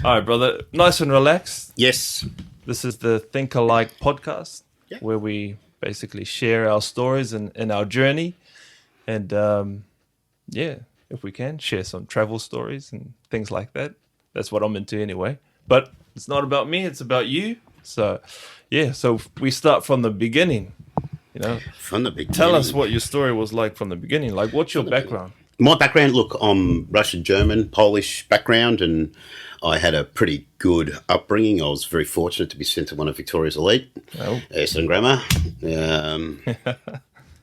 All right, brother. Nice and relaxed. Yes. This is the Think Alike podcast, Yeah. where we basically share our stories and our journey. And if we can, share some travel stories and things like that. That's what I'm into anyway. But it's not about me, it's about you. So, so we start from the beginning. From the beginning. Tell us what your story was like from the beginning. Like, what's your background? My background, look, I'm Russian, German, Polish background, and I had a pretty good upbringing. I was very fortunate to be sent to one of Victoria's elite, Essendon Grammar.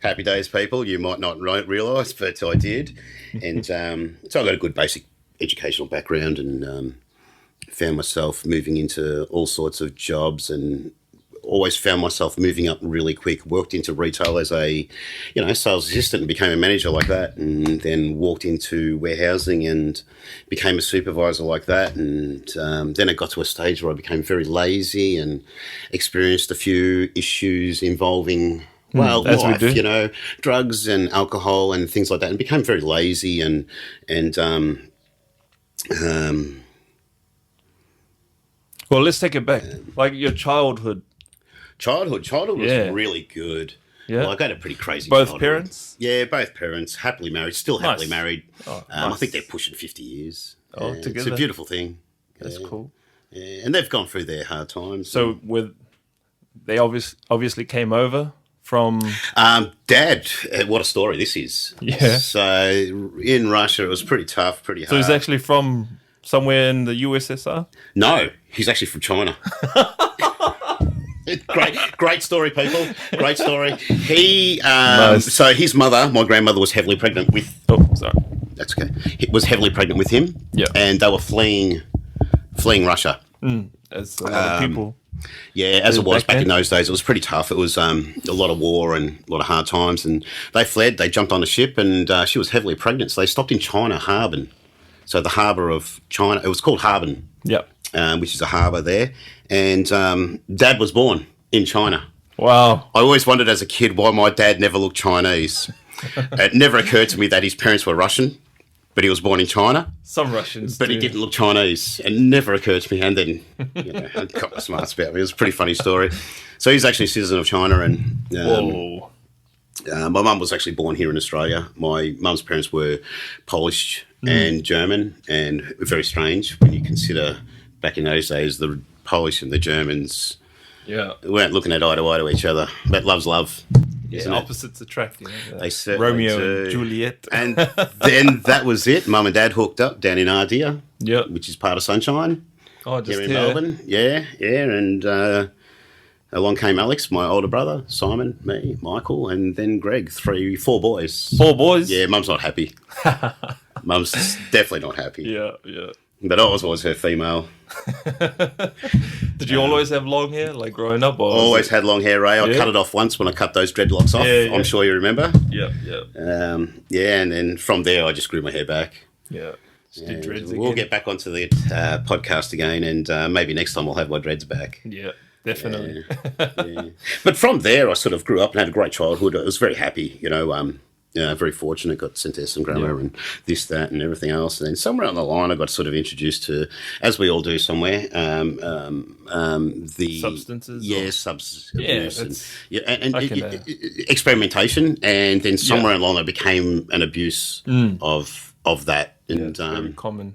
Happy days, people. You might not realise, but I did. And so I got a good basic educational background and found myself moving into all sorts of jobs and always found myself moving up really quick. Worked into retail as a, sales assistant and became a manager like that, and then walked into warehousing and became a supervisor like that. And then it got to a stage where I became very lazy and experienced a few issues involving life, drugs and alcohol and things like that, and became very lazy and well, let's take it back. Like your childhood. Childhood was really good. Yeah. Like I had a pretty crazy Both childhood. parents? Yeah, both parents. Happily married. Still happily Nice. married. Oh, I nice. think they're pushing 50 years. Oh, It's together? a beautiful thing. That's cool. Yeah. And they've gone through their hard times. So they obviously came over from... Dad, what a story this is. Yeah. So in Russia, it was pretty tough, pretty hard. So he's actually from somewhere in the USSR? No, he's actually from China. Great story, people. Great story. He Nice. So his mother, my grandmother, was heavily pregnant with. Oh, sorry. That's okay. He was heavily pregnant with him. Yeah. And they were fleeing Russia. As a lot of people. Yeah, as it was Back back then? in those days, it was pretty tough. It was a lot of war and a lot of hard times. And they fled. They jumped on a ship, and she was heavily pregnant. So they stopped in China, Harbin. So the harbour of China. It was called Harbin. Yep. Which is a harbour there. And Dad was born in China. Wow. I always wondered as a kid why my dad never looked Chinese. It never occurred to me that his parents were Russian, but he was born in China. Some Russians But do. he didn't look Chinese. It never occurred to me. And then, I got my smarts about me. It was a pretty funny story. So he's actually a citizen of China. And Whoa. my mum was actually born here in Australia. My mum's parents were Polish and German, and very strange when you consider back in those days the Polish and the Germans weren't looking at eye to each other. But love's love. Yeah, opposites attract. They certainly Romeo do. and Juliet. And then that was it. Mum and Dad hooked up down in Ardea, which is part of Sunshine. Oh, just here in Melbourne. Yeah. And along came Alex, my older brother, Simon, me, Michael, and then Greg. 4 boys. 4 boys? Yeah, Mum's not happy. Mum's definitely not happy. Yeah. But I was always her female. Did you always have long hair, like growing up? Or Always had long hair, Ray. I cut it off once when I cut those dreadlocks off. Yeah. I'm sure you remember. Yeah. And then from there I just grew my hair back. Yeah. Just do dreads We'll again. get back onto the podcast again, and maybe next time I'll have my dreads back. Yeah, definitely. Yeah. But from there, I sort of grew up and had a great childhood. I was very happy, very fortunate. Got sent to Essendon Grammar and this, that, and everything else. And then somewhere on the line, I got sort of introduced to, as we all do somewhere, the Substances. Yeah, substance abuse and I can, experimentation. And then somewhere along, it became an abuse of that. And It's very common.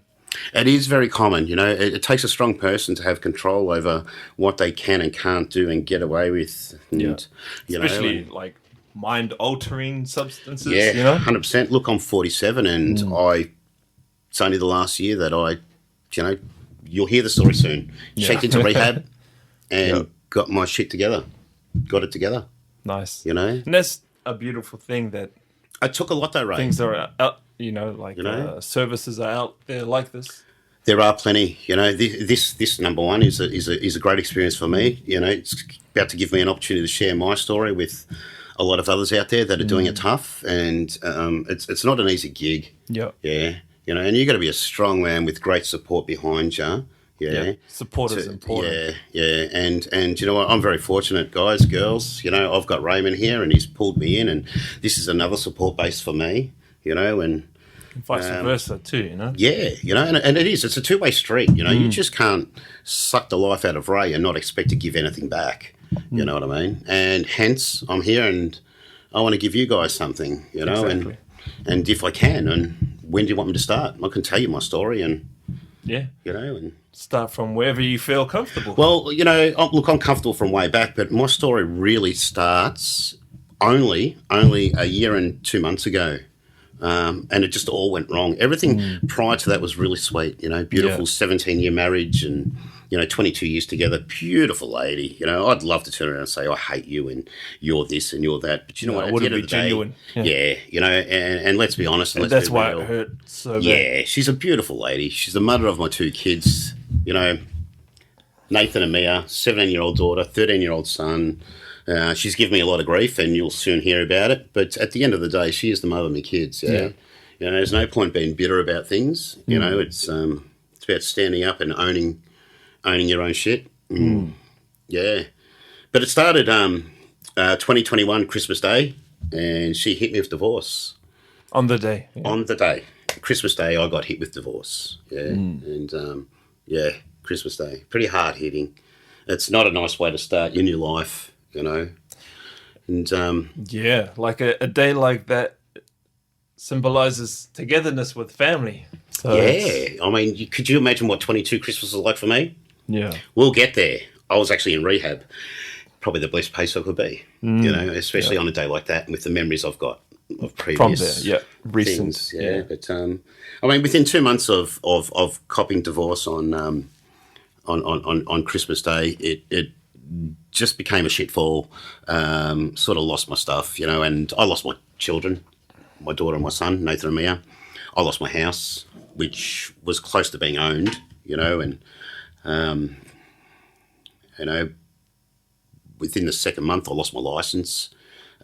it is very common, it takes a strong person to have control over what they can and can't do and get away with. And, Especially like mind-altering substances. Yeah, 100%. Look, I'm 47 and it's only the last year that you'll hear the story soon. Checked into rehab and got my shit together. Got it together. Nice. And that's a beautiful thing that it took a lot though, Ray. things are out, services are out there like this. There are plenty. This number one is a great experience for me. It's about to give me an opportunity to share my story with a lot of others out there that are doing it tough, and it's not an easy gig. Yeah. Yeah. And you got to be a strong man with great support behind you. Yeah. Support is important. Yeah. And you know what? I'm very fortunate, guys, girls. I've got Raymond here and he's pulled me in, and this is another support base for me, and Vice versa too, you know? Yeah, and it is. It's a two-way street, You just can't suck the life out of Ray and not expect to give anything back. You know what I mean? And hence, I'm here and I want to give you guys something, Exactly. and if I can, and when do you want me to start? I can tell you my story and, Yeah. and... Start from wherever you feel comfortable. Well, look, I'm comfortable from way back, but my story really starts only a year and 2 months ago. And it just all went wrong. Everything prior to that was really sweet, beautiful 17-year marriage and, 22 years together, beautiful lady. I'd love to turn around and say, I hate you and you're this and you're that. But you know what, at the end of the genuine. day, and let's be honest. And that's why it hurt so bad. Yeah, she's a beautiful lady. She's the mother of my two kids, Nathan and Mia, 17-year-old daughter, 13-year-old son. She's given me a lot of grief, and you'll soon hear about it. But at the end of the day, she is the mother of my kids. Yeah. There's no point being bitter about things. It's about standing up and owning your own shit. Yeah. But it started 2021 Christmas Day, and she hit me with divorce. On the day. Yeah. On the day, Christmas Day, I got hit with divorce. Yeah, and Christmas Day, pretty hard hitting. It's not a nice way to start your new life. And like a day like that symbolizes togetherness with family. So I mean, could you imagine what 22 Christmas was like for me? Yeah, we'll get there. I was actually in rehab, probably the best place I could be. Especially on a day like that, with the memories I've got of previous recent things. But I mean, within 2 months of copping divorce on Christmas Day, it just became a shitfall. Sort of lost my stuff, and I lost my children, my daughter and my son, Nathan and Mia. I lost my house, which was close to being owned, and within the second month, I lost my license.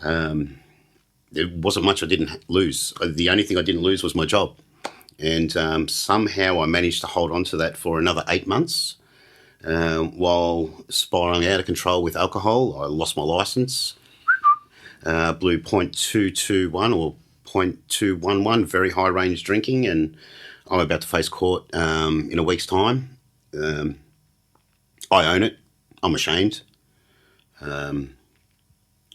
There wasn't much I didn't lose. The only thing I didn't lose was my job, and somehow I managed to hold on to that for another 8 months. While spiraling out of control with alcohol, I lost my license, blew .221 or .211, very high range drinking, and I'm about to face court in a week's time. I own it. I'm ashamed. But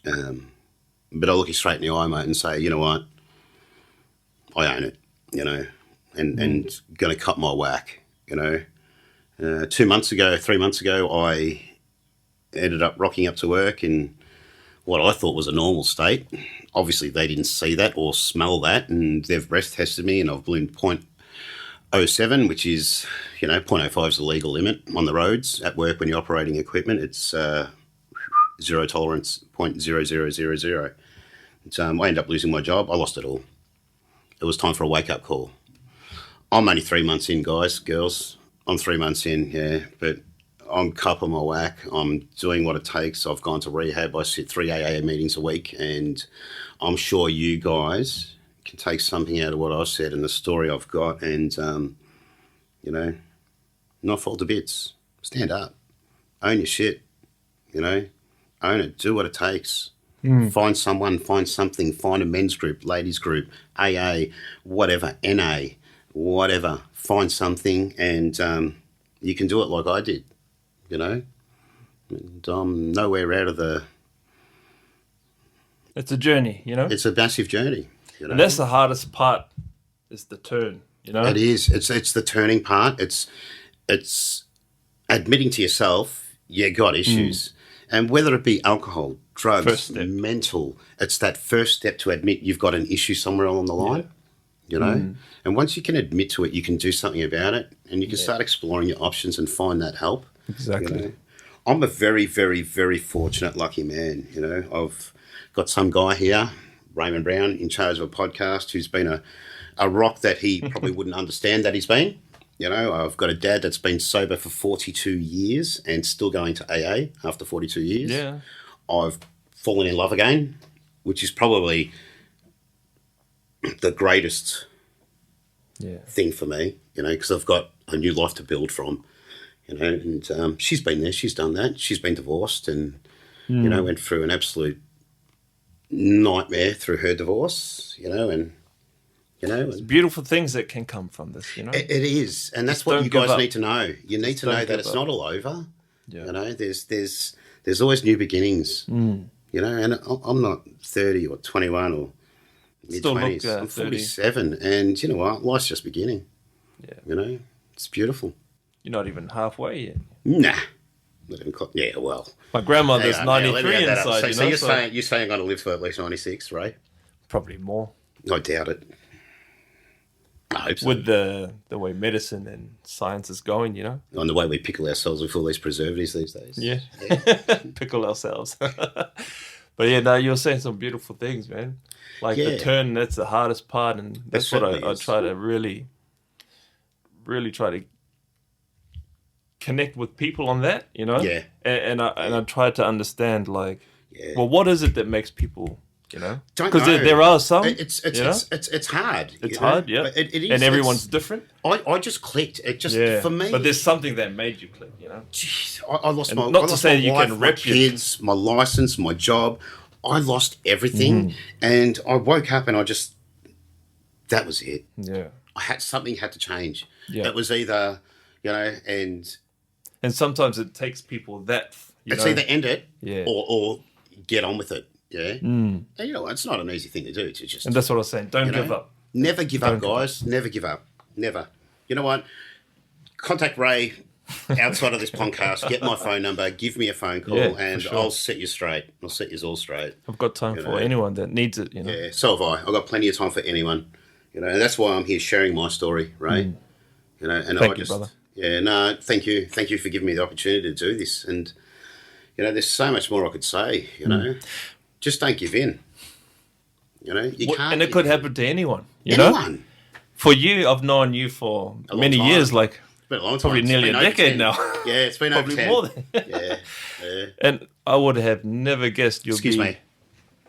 I look you straight in the eye, mate, and say, you know what? I own it, and going to cut my whack, 3 months ago, I ended up rocking up to work in what I thought was a normal state. Obviously, they didn't see that or smell that, and they've breath tested me, and I've ballooned .07, which is, .05 is the legal limit on the roads at work when you're operating equipment. It's zero tolerance, .0000. I ended up losing my job. I lost it all. It was time for a wake-up call. I'm only 3 months in, guys, girls. I'm 3 months in, but I'm cupping my whack. I'm doing what it takes. I've gone to rehab. I sit 3 AA meetings a week, and I'm sure you guys can take something out of what I've said and the story I've got, and, not fall to bits. Stand up. Own your shit, own it. Do what it takes. Find someone, find something, find a men's group, ladies group, AA, whatever, NA, whatever. Find something, and you can do it like I did, And I'm nowhere out of the... It's a journey, It's a massive journey, And that's the hardest part, is the turn, It is. It's the turning part. It's admitting to yourself, you got issues. And whether it be alcohol, drugs, mental, it's that first step to admit you've got an issue somewhere along the line. And once you can admit to it, you can do something about it, and you can start exploring your options and find that help. Exactly. I'm a very, very, very fortunate, lucky man. I've got some guy here, Raymond Brown, in charge of a podcast, who's been a rock that he probably wouldn't understand that he's been. I've got a dad that's been sober for 42 years and still going to AA after 42 years. Yeah. I've fallen in love again, which is probably the greatest thing for me, because I've got a new life to build from, and she's been there, she's done that, she's been divorced and, went through an absolute nightmare through her divorce, and You know, and Beautiful things that can come from this, you know. it is, and that's Just what don't you give guys up. need to know. You need to don't know that give it's up. not all over. Yeah. You know, there's always new beginnings. You know, and I'm not 30 or 21 or mid Still look, 20s. I'm 30. 47, and you know what? Life's just beginning. Yeah. You know, it's beautiful. You're not even halfway yet. Nah, not even yeah. Well, My grandmother's hang on, now, let me 93 add that up. inside, So, you so know. you're saying I'm going to live for at least 96, right? Probably more. I doubt it. I hope so. With the way medicine and science is going, you know. On the way we pickle ourselves with all these preservatives these days. Yeah. Pickle ourselves. But yeah, no, you're saying some beautiful things, man. Like the Yeah. turn, that's the hardest part, and that's what certainly I is. try to really try to connect with people on that, you know. Yeah. And I try to understand, like, Yeah. well, what is it that makes people, you know? Don't Because know. there are some, It's you know? it's hard. It's you know? hard, yeah. But it is. And everyone's It's- different. I just clicked. It just Yeah. for me. But there's something that made you click, you know. Jeez, I lost And my. not I to lost say my you wife, can my rep your- kids, my license, my job. I lost everything, Mm. and I woke up and I just. That was it. Yeah. Something had to change. Yeah. It was either, you know, and And sometimes it takes people that, you it's know. either end it, Yeah. or get on with it. Yeah, and you know, it's not an easy thing to do. To just And that's what I was saying. Don't you know, give up. Never give Don't up, give up. guys. Never give up. Never. You know what? Contact Ray outside of this podcast. Get my phone number. Give me a phone call, Yeah, for and sure. I'll set you straight. I'll set you all straight. I've got time You for know. anyone that needs it, you know. Yeah, so have I. I've got plenty of time for anyone. You know, and that's why I'm here sharing my story, Ray. You know, and Thank I you, just, brother. yeah, no, thank you for giving me the opportunity to do this. And you know, there's so much more I could say. You know, just don't give in. You know, you can't. And it could happen to anyone, you know. anyone. For you, I've known you for A long many time. years, like It's been a long time. probably It's nearly been a over decade 10. now. Yeah, it's been Probably over 10. more than. Yeah. And I would have never guessed you'll Excuse be me.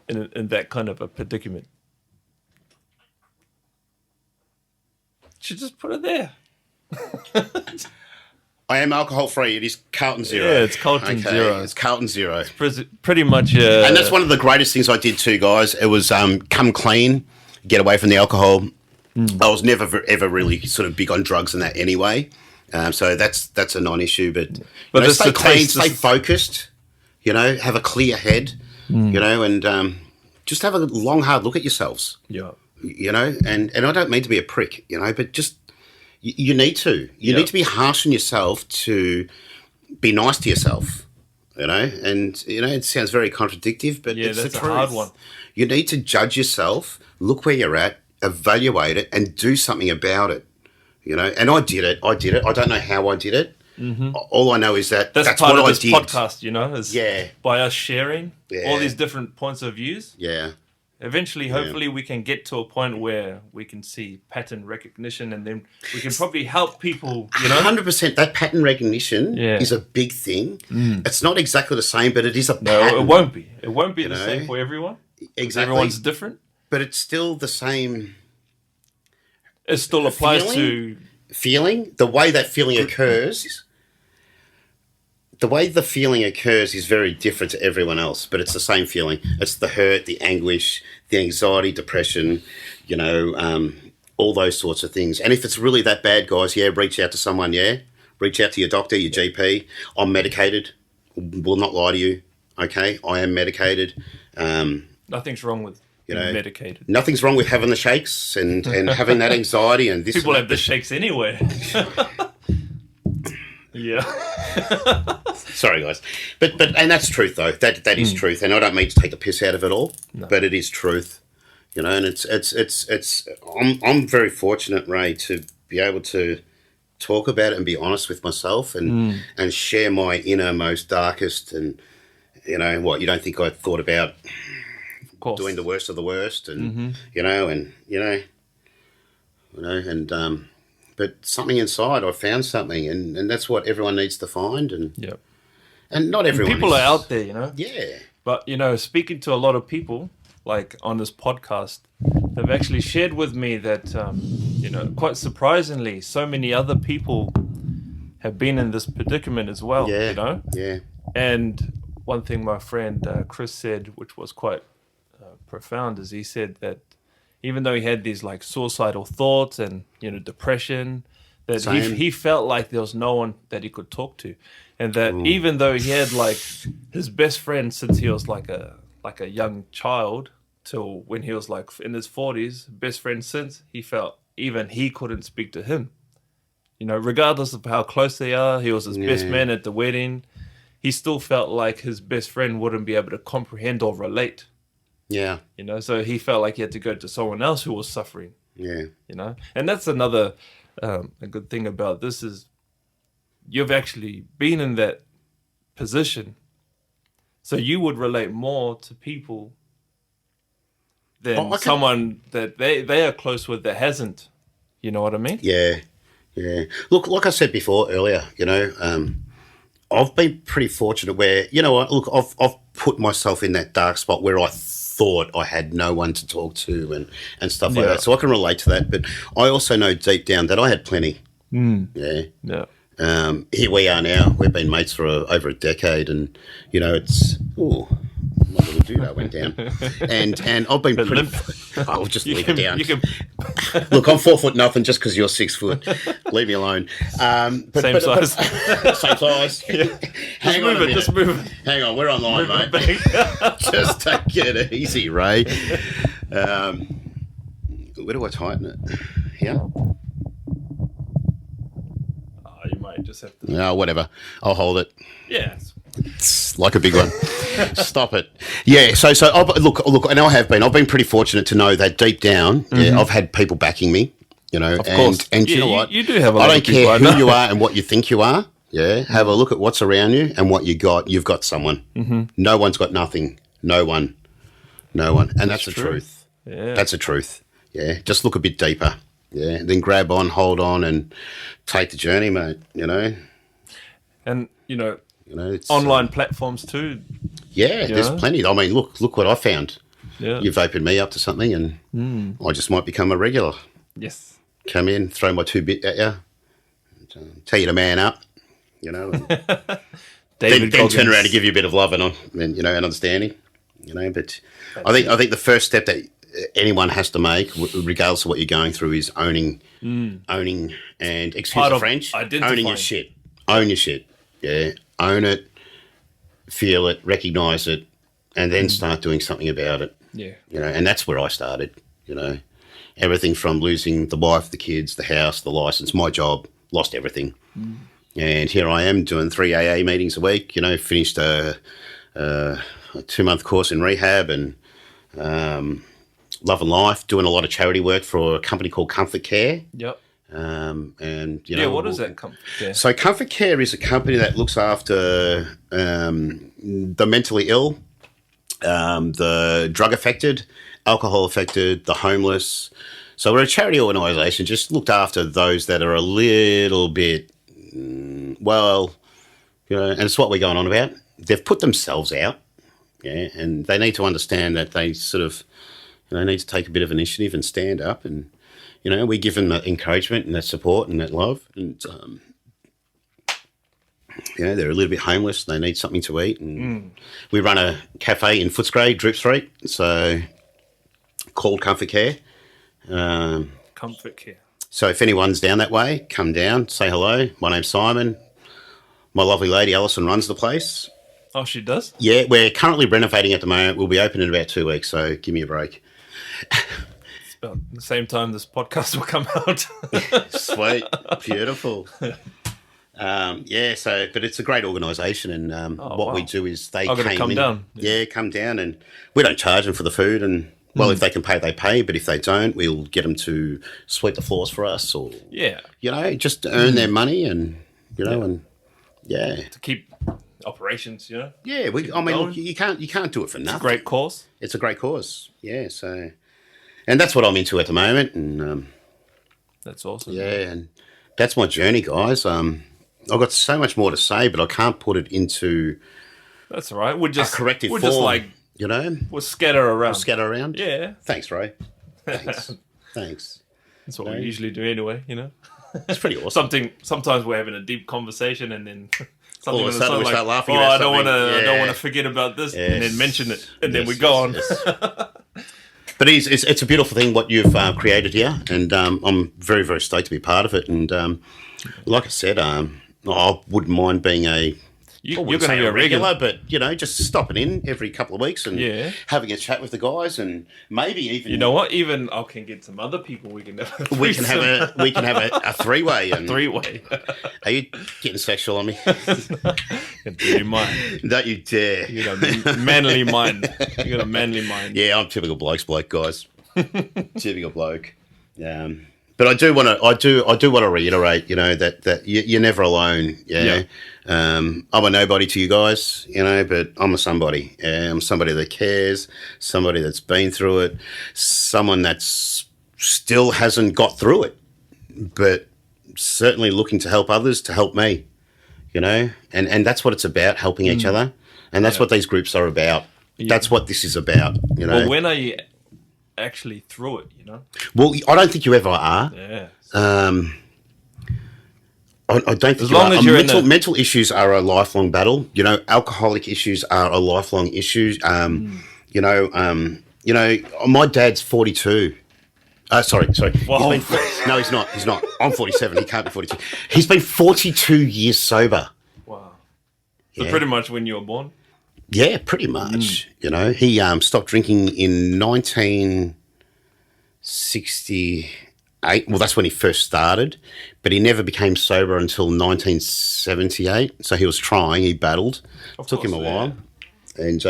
in that kind of a predicament. Should just put it there. I am alcohol free. It is Carlton Zero. Yeah, it's Carlton Zero. It's Carlton Zero. Pretty much. And that's one of the greatest things I did too, guys. It was come clean, get away from the alcohol. I was never ever really sort of big on drugs and that anyway. So that's a non-issue. But, you know, it's stay the clean, taste, stay focused. You know, have a clear head. You know, and just have a long, hard look at yourselves. Yeah. You know, and I don't mean to be a prick. You know, but just you need to. You Yeah. need to be harsh on yourself to be nice to yourself. You know, and you know it sounds very contradictive, but Yeah, it's that's the a truth. hard one. You need to judge yourself, look where you're at, evaluate it, and do something about it. You know, and I did it. I don't know how I did it. All I know is that That's that's part what of I this did. podcast, you know, is Yeah. by us sharing Yeah. all these different points of views. Yeah, Eventually, hopefully, we can get to a point where we can see pattern recognition, and then we can probably help people, you know. 100%. That pattern recognition Yeah. is a big thing. It's not exactly the same, but it is a No, pattern. it won't be. It won't be the know? same for everyone. Exactly. Everyone's different. But it's still the same It still applies feeling? to. feeling. The way that feeling occurs, the way the feeling occurs is very different to everyone else, but it's the same feeling. It's the hurt, the anguish, the anxiety, depression, you know, all those sorts of things. And if it's really that bad, guys, yeah, reach out to someone, yeah? Reach out to your doctor, your GP. I'm medicated. Will not lie to you, okay? I am medicated. Nothing's wrong with You being know, medicated. Nothing's wrong with having the shakes and having that anxiety and this. People and have the shakes anyway. Yeah. Sorry, guys, but and that's truth though. That is truth, and I don't mean to take the piss out of it all, but it is truth, you know. And it's. I'm very fortunate, Ray, to be able to talk about it and be honest with myself and share my innermost, darkest, and you know what you don't think I thought about Of course. doing the worst of the worst, and you know, and but something inside, I found something, and that's what everyone needs to find, and Yep. and not everyone. People is- are out there, you know. Yeah, But, you know, speaking to a lot of people, like on this podcast, they've actually shared with me that, you know, quite surprisingly, so many other people have been in this predicament as well, yeah, you know. yeah, And one thing my friend Chris said, which was quite profound, is he said that even though he had these like suicidal thoughts and depression, that Same. he felt like there was no one that he could talk to, and that even though he had like his best friend since he was like a young child till when he was like in his 40s, best friend since, he felt even he couldn't speak to him. Regardless of how close they are, he was his best man at the wedding. He still felt like his best friend wouldn't be able to comprehend or relate. Yeah. So he felt like he had to go to someone else who was suffering. Yeah. And that's another a good thing about this is you've actually been in that position, so you would relate more to people than someone that they are close with that hasn't. You know what I mean? Yeah. Yeah. Look, like I said before earlier, I've been pretty fortunate where, look, I've put myself in that dark spot where I thought I had no one to talk to and stuff like that. So I can relate to that. But I also know deep down that I had plenty. Yeah. Yeah. Here we are now. We've been mates for over a decade, and it's my little judo went down, and I've been pretty. I'll just leave it down. Look, I'm 4 foot nothing just because you're 6 foot. Leave me alone. Same size. Same size. Yeah. Just move it. Hang on, we're online, mate. Just take it easy, Ray. Where do I tighten it? Here. You might just have to. No, whatever. I'll hold it. Yeah. It's like a big one. Stop it. Yeah. So look, and I have been. I've been pretty fortunate to know that deep down, I've had people backing me. Of course. And you know what? You do have a lot I don't of people. care who you are and what you think you are. Yeah. Have a look at what's around you and what you got. You've got someone. No one's got nothing. No one. And that's the truth. Yeah. That's the truth. Yeah. Just look a bit deeper. Yeah. Then grab on, hold on, and take the journey, mate. And it's online platforms too. Yeah, there's plenty. I mean, look what I found. Yeah. You've opened me up to something, and I just might become a regular. Yes. Come in, throw my 2 bit at you, tell you to man up, and then turn around and give you a bit of love and understanding, But I think the first step that anyone has to make, regardless of what you're going through, is owning, and excuse the French, owning your shit. Own your shit. Yeah, own it, feel it, recognise it, and then start doing something about it. Yeah. And that's where I started, Everything from losing the wife, the kids, the house, the licence, my job, lost everything. And here I am doing 3 AA meetings a week, finished a 2-month course in rehab and loving life, doing a lot of charity work for a company called Comfort Care. Yep. What is that Comfort Care? So Comfort Care is a company that looks after the mentally ill, the drug affected, alcohol affected, the homeless. So we're a charity organisation, just looked after those that are a little bit, and it's what we're going on about. They've put themselves out, and they need to understand that they sort of, need to take a bit of initiative and stand up, and we give them that encouragement and that support and that love, and they're a little bit homeless. They need something to eat, and we run a cafe in Footscray, Drip Street, so called Comfort Care. Comfort Care. So if anyone's down that way, come down, say hello. My name's Simon. My lovely lady Alison runs the place. Oh, she does? Yeah, we're currently renovating at the moment. We'll be open in about 2 weeks, so give me a break. It's about the same time this podcast will come out. Sweet, beautiful. But it's a great organisation, and what we do is they come down. Yeah, come down, and we don't charge them for the food, and if they can pay, they pay, but if they don't, we'll get them to sweep the floors for us, or just earn their money, and to keep operations, Yeah, look, you can't do it for nothing. It's a great cause. It's a great cause. Yeah, and that's what I'm into at the moment, and that's awesome. Yeah, and that's my journey, guys. I've got so much more to say, but I can't put it into. That's all right. We're just corrective form. Just like we'll scatter around. Yeah. Thanks, Ray. Thanks. That's what we usually do anyway. It's pretty awesome. Sometimes we're having a deep conversation, and then something all of a sudden we start laughing. I don't want to forget about this, and then mention it, and then we go on. Yes. But it's a beautiful thing what you've created here, and I'm very, very stoked to be part of it. And like I said, I wouldn't mind being You're going to be a regular, but just stopping in every couple of weeks and having a chat with the guys, and maybe even you know what? Even I can get some other people. We can have a we can have a three-way. And three-way. Are you getting sexual on me? Dirty mind. Don't you dare! You got a manly mind. You got a manly mind. Yeah, I'm typical bloke, guys. Typical bloke. But I do want to reiterate, that you're never alone. Yeah. I'm a nobody to you guys, but I'm a somebody. I'm somebody that cares, somebody that's been through it, someone that's still hasn't got through it, but certainly looking to help others to help me, and that's what it's about, helping each other. And that's what these groups are about. Yeah. That's what this is about, Well, when are you actually through it, Well, I don't think you ever are. Yeah. I don't think mental issues are a lifelong battle. Alcoholic issues are a lifelong issue. My dad's 42. Sorry. Wow. No, he's not. I'm 47. He can't be 42. He's been 42 years sober. Wow. So pretty much when you were born? Yeah, pretty much. He stopped drinking in 1968. Well, that's when he first started, but he never became sober until 1978. So he was trying. He battled. Took him a while. And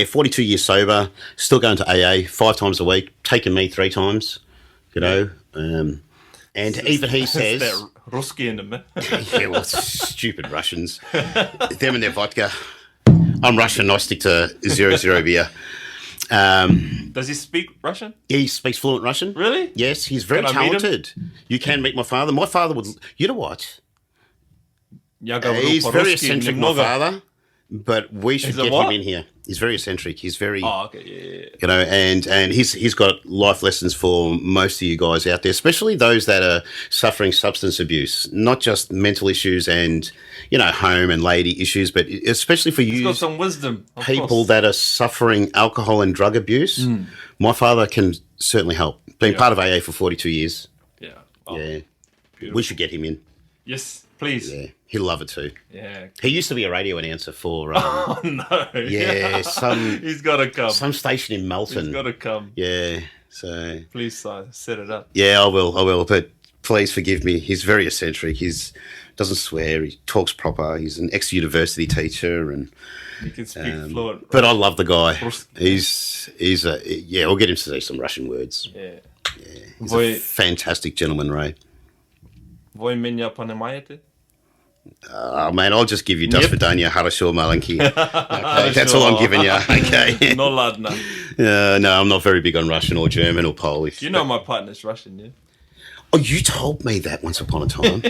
42 years sober. Still going to AA 5 times a week. Taking me 3 times. And even he says, that Ruski in them. Yeah, well, stupid Russians. Them and their vodka. I'm Russian. I stick to 0 beer. Does he speak Russian? He speaks fluent Russian. Really? Yes, he's very talented. You can meet my father. My father would. You know what? He's very eccentric, my father. But we should get him in here. He's very eccentric. He's very. Oh, okay, yeah. And he's got life lessons for most of you guys out there, especially those that are suffering substance abuse, not just mental issues and home and lady issues, but especially for you. He's got some wisdom. People that are suffering alcohol and drug abuse. My father can certainly help. Been part of AA for 42 years. Yeah. Oh, yeah. Beautiful. We should get him in. Yes, please. Yeah. He'll love it too. Yeah. He used to be a radio announcer for. Oh no! Yeah, he's got to come. Some station in Melton. He's got to come. Yeah. So. Please set it up. Yeah, I will. But please forgive me. He's very eccentric. Doesn't swear. He talks proper. He's an ex-university teacher, and he can speak fluent. But I love the guy. He's we'll get him to say some Russian words. Yeah. He's a fantastic gentleman, Ray. Voi меня понимаете? Man, I'll just give you до свидания, хорошо, маленький. Okay, that's all I'm giving you. Okay. No ladna. No, I'm not very big on Russian or German or Polish. You know my partner's Russian, yeah? Oh, you told me that once upon a time.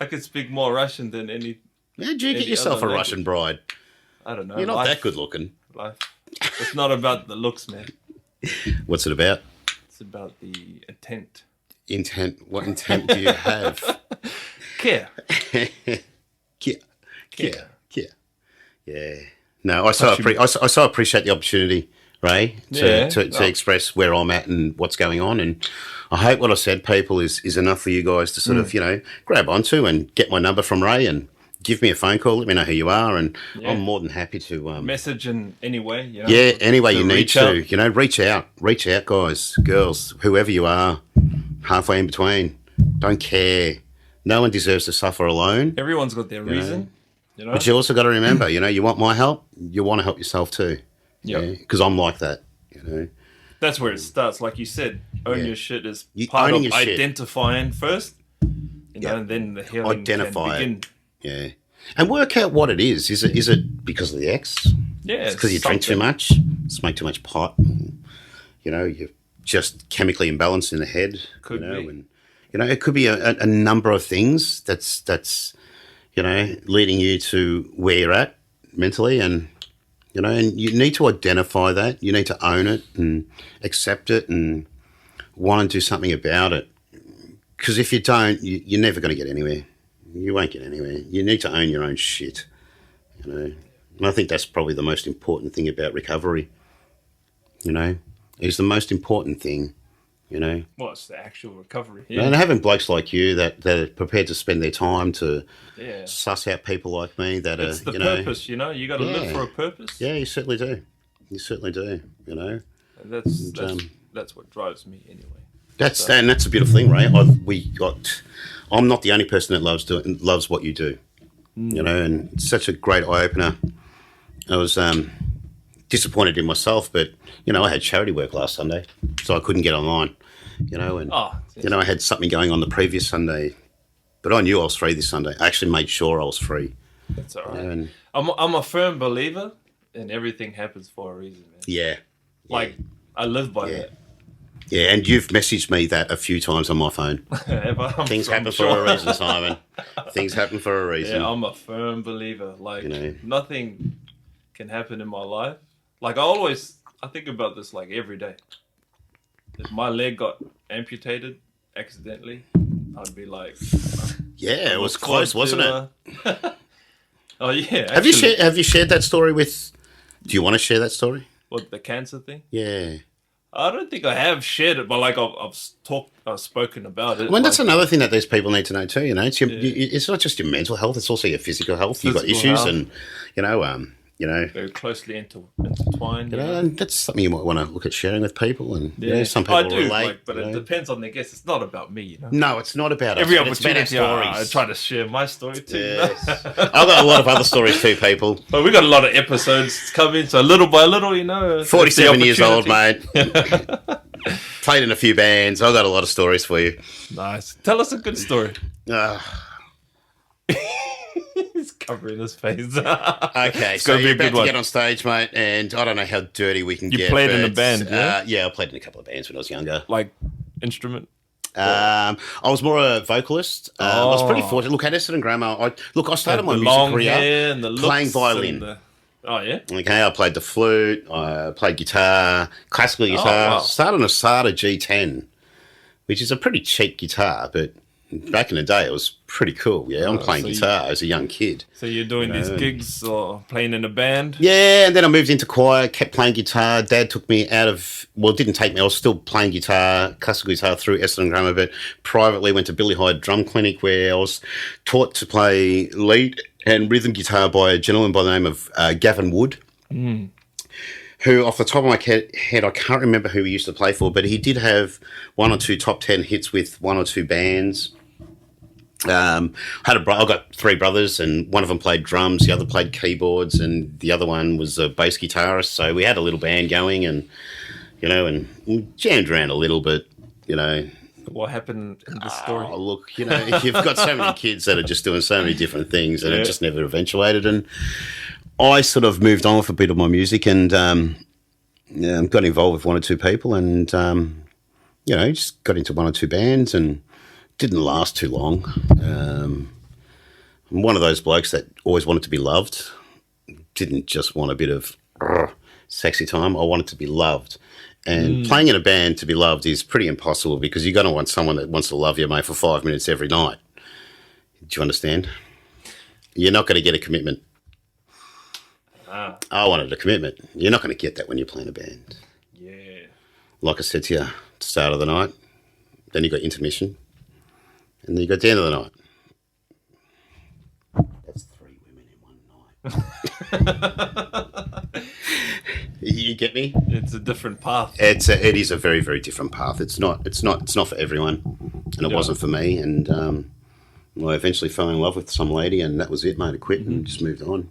I could speak more Russian than any. How'd you get yourself a Russian bride? I don't know. You're not that good looking. Life. It's not about the looks, man. What's it about? It's about the intent. Intent? What intent do you have? Care. Care. Yeah. No, I so appreciate the opportunity, Ray, to express where I'm at and what's going on. And I hope what I said, people, is enough for you guys to sort of, grab onto and get my number from Ray and give me a phone call. Let me know who you are, and I'm more than happy to message in any way. Yeah, any way you need to. Reach out, guys, girls, whoever you are, halfway in between. Don't care. No one deserves to suffer alone. Everyone's got their reason. But you also got to remember, you want my help, you want to help yourself too. Yeah. Because I'm like that. That's where it starts. Like you said, own your shit is part of identifying first. And then the healing can begin. Yeah. And work out what it is. Is it because of the ex? Yeah. It's because you drink too much, smoke too much pot. You're just chemically imbalanced in the head. Could be. And, it could be a number of things that's leading you to where you're at mentally, and you need to identify that. You need to own it and accept it and want to do something about it. Because if you don't, you're never going to get anywhere. You won't get anywhere. You need to own your own shit. And I think that's probably the most important thing about recovery. you know, is the most important thing, you know. Well, it's the actual recovery. And having blokes like you that are prepared to spend their time to Yeah. suss out people like me that It's are, the purpose, you know. You got to live for a purpose. Yeah, you certainly do. You certainly do, you know. And that's what drives me anyway. That's a beautiful thing, Ray. I'm not the only person that loves what you do, you know, and it's such a great eye opener. I was disappointed in myself, but you know, I had charity work last Sunday, so I couldn't get online, you know, and you know, I had something going on the previous Sunday, but I knew I was free this Sunday. I actually made sure I was free. That's all right. You know, and I'm a firm believer, and everything happens for a reason, man. yeah, Like I live by that. Yeah, and you've messaged me that a few times on my phone. Things happen for a reason, Simon. Things happen for a reason. Yeah, I'm a firm believer. Like, you know, nothing can happen in my life. Like, I think about this like every day. If my leg got amputated accidentally, I'd be like, yeah, it was close, wasn't it? Oh yeah. Have you shared that story with? Do you want to share that story? What, the cancer thing? Yeah. I don't think I have shared it, but like I've spoken about it. I mean, that's another thing that these people need to know too. You know, it's not just your mental health; it's also your physical health. You've got issues, and you know, very closely intertwined. You know, and that's something you might want to look at sharing with people. And you know, some people I do, relate, but it depends on their guests. It's not about me, you know. No, it's not about every us, opportunity. I try to share my story too. Yes. I've got a lot of other stories too, people. But we got a lot of episodes coming, so little by little, you know. 47 years old, mate. Played in a few bands. I've got a lot of stories for you. Nice. Tell us a good story. He's covering his face. Okay, so you're about to get on stage, mate, and I don't know how dirty we can get. You played in a band, yeah, I played in a couple of bands when I was younger. Like instrument? I was more a vocalist. I was pretty fortunate. Look, at Essendon Grammar, I started my music career playing violin. Oh, yeah? Okay, I played the flute, I played guitar, classical guitar. Oh, wow. Started on a SATA G10, which is a pretty cheap guitar, but back in the day it was pretty cool. Yeah, I'm playing guitar as a young kid. So you're doing these gigs or playing in a band? Yeah, and then I moved into choir, kept playing guitar. Dad took me didn't take me, I was still playing guitar, classical guitar through Essendon Grammar, but privately went to Billy Hyde Drum Clinic where I was taught to play lead and rhythm guitar by a gentleman by the name of Gavin Wood, who off the top of my head, I can't remember who he used to play for, but he did have 1 or 2 top 10 hits with 1 or 2 bands. I've got 3 brothers, and one of them played drums, the other played keyboards, and the other one was a bass guitarist. So we had a little band going, and you know, and we jammed around a little bit, you know. What happened in the story? Oh, look, you know, you've got so many kids that are just doing so many different things, and it just never eventuated. And I sort of moved on with a bit of my music, and got involved with 1 or 2 people, and you know, just got into 1 or 2 bands, and didn't last too long. I'm one of those blokes that always wanted to be loved. Didn't just want a bit of sexy time. I wanted to be loved. And playing in a band to be loved is pretty impossible because you're going to want someone that wants to love you, mate, for 5 minutes every night. Do you understand? You're not going to get a commitment. I wanted a commitment. You're not going to get that when you're playing a band. Yeah. Like I said to you, at the start of the night, then you got intermission, and then you got the end of the night. That's 3 women in one night. You get me? It's a different path. It is a very, very different path. It's not for everyone, and it wasn't for me. And I eventually fell in love with some lady, and that was it, mate. I quit and just moved on.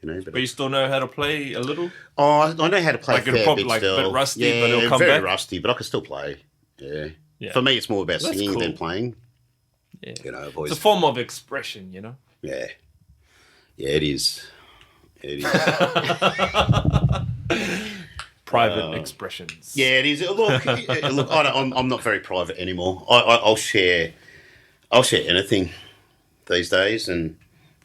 You know, but you still know how to play a little? Oh, I know how to play like a fair bit still. A bit rusty, yeah, but it'll come very back? rusty, but I can still play. Yeah. For me, it's more about singing than playing. Yeah. You know, it's a form of expression, you know? Yeah. Yeah, it is. It is. Private expressions. Yeah, it is. Look, I'm not very private anymore. I'll share anything these days, and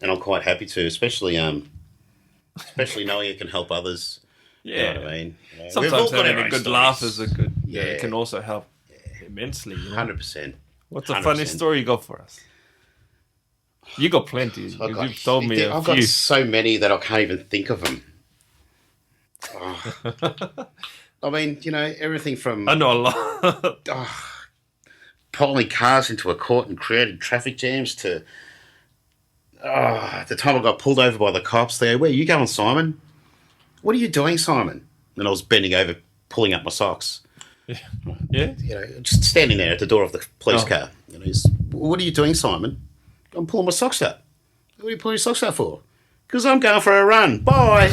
I'm quite happy to, especially knowing it can help others. Yeah. You know what I mean? Sometimes having a good laugh is a good... Yeah, it can also help immensely. You know? 100%. What's a funny story you got for us? You got plenty. You've told me a few. I've got so many that I can't even think of them. I mean, everything from I know a lot. pulling cars into a court and creating traffic jams to the time I got pulled over by the cops. They go, "Where are you going, Simon? What are you doing, Simon?" And I was bending over, pulling up my socks. Yeah. Just standing there at the door of the police car. He's, "What are you doing, Simon?" "I'm pulling my socks up." "What are you pulling your socks up for?" "Because I'm going for a run. Bye."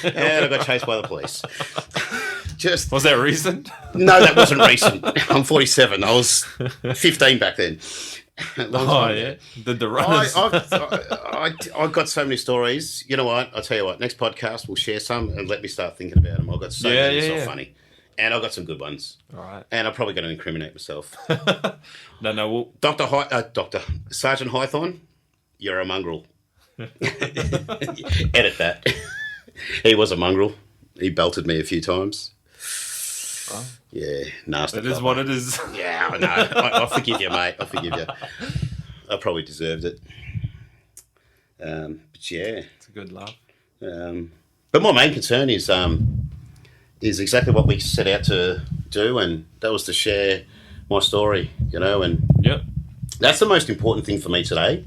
And I got chased by the police. Was that recent? No, that wasn't recent. I'm 47. I was 15 back then. Yeah. The runners. I've got so many stories. You know what? I'll tell you what. Next podcast, we'll share some and let me start thinking about them. I've got so many so funny. And I've got some good ones. All right. And I'm probably going to incriminate myself. No. Sergeant Hythorn, you're a mongrel. Edit that. He was a mongrel. He belted me a few times. Oh. Yeah, nasty. It is what it is. Yeah, I know. I forgive you, mate. I forgive you. I probably deserved it. But yeah, it's a good laugh. But my main concern is exactly what we set out to do, and that was to share my story. And that's the most important thing for me today.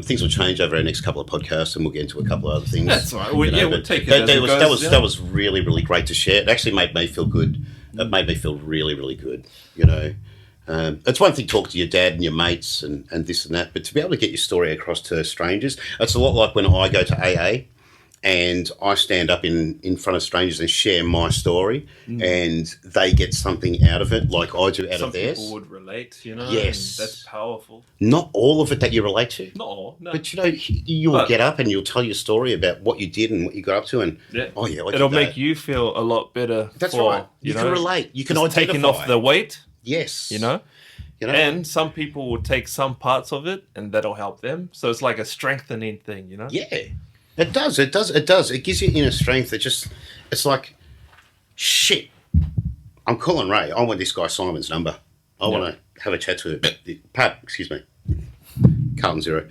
Things will change over our next couple of podcasts, and we'll get into a couple of other things. That's right. We'll take it. That was really, really great to share. It actually made me feel good. It made me feel really, really good. It's one thing to talk to your dad and your mates and this and that, but to be able to get your story across to strangers, it's a lot like when I go to AA and I stand up in front of strangers and share my story, and they get something out of it, like I do out of theirs. Some people would relate, Yes, and that's powerful. Not all of it that you relate to. Not all, no. But you'll get up and you'll tell your story about what you did and what you got up to, and it'll make you feel a lot better. That's right. You can relate. You can identify. Taking off the weight. Yes. And some people will take some parts of it, and that'll help them. So it's like a strengthening thing, Yeah. It does. It gives you inner strength. It's like, shit, I'm calling Ray. I want this guy Simon's number. I want to have a chat to him. Excuse me. Carlton Zero.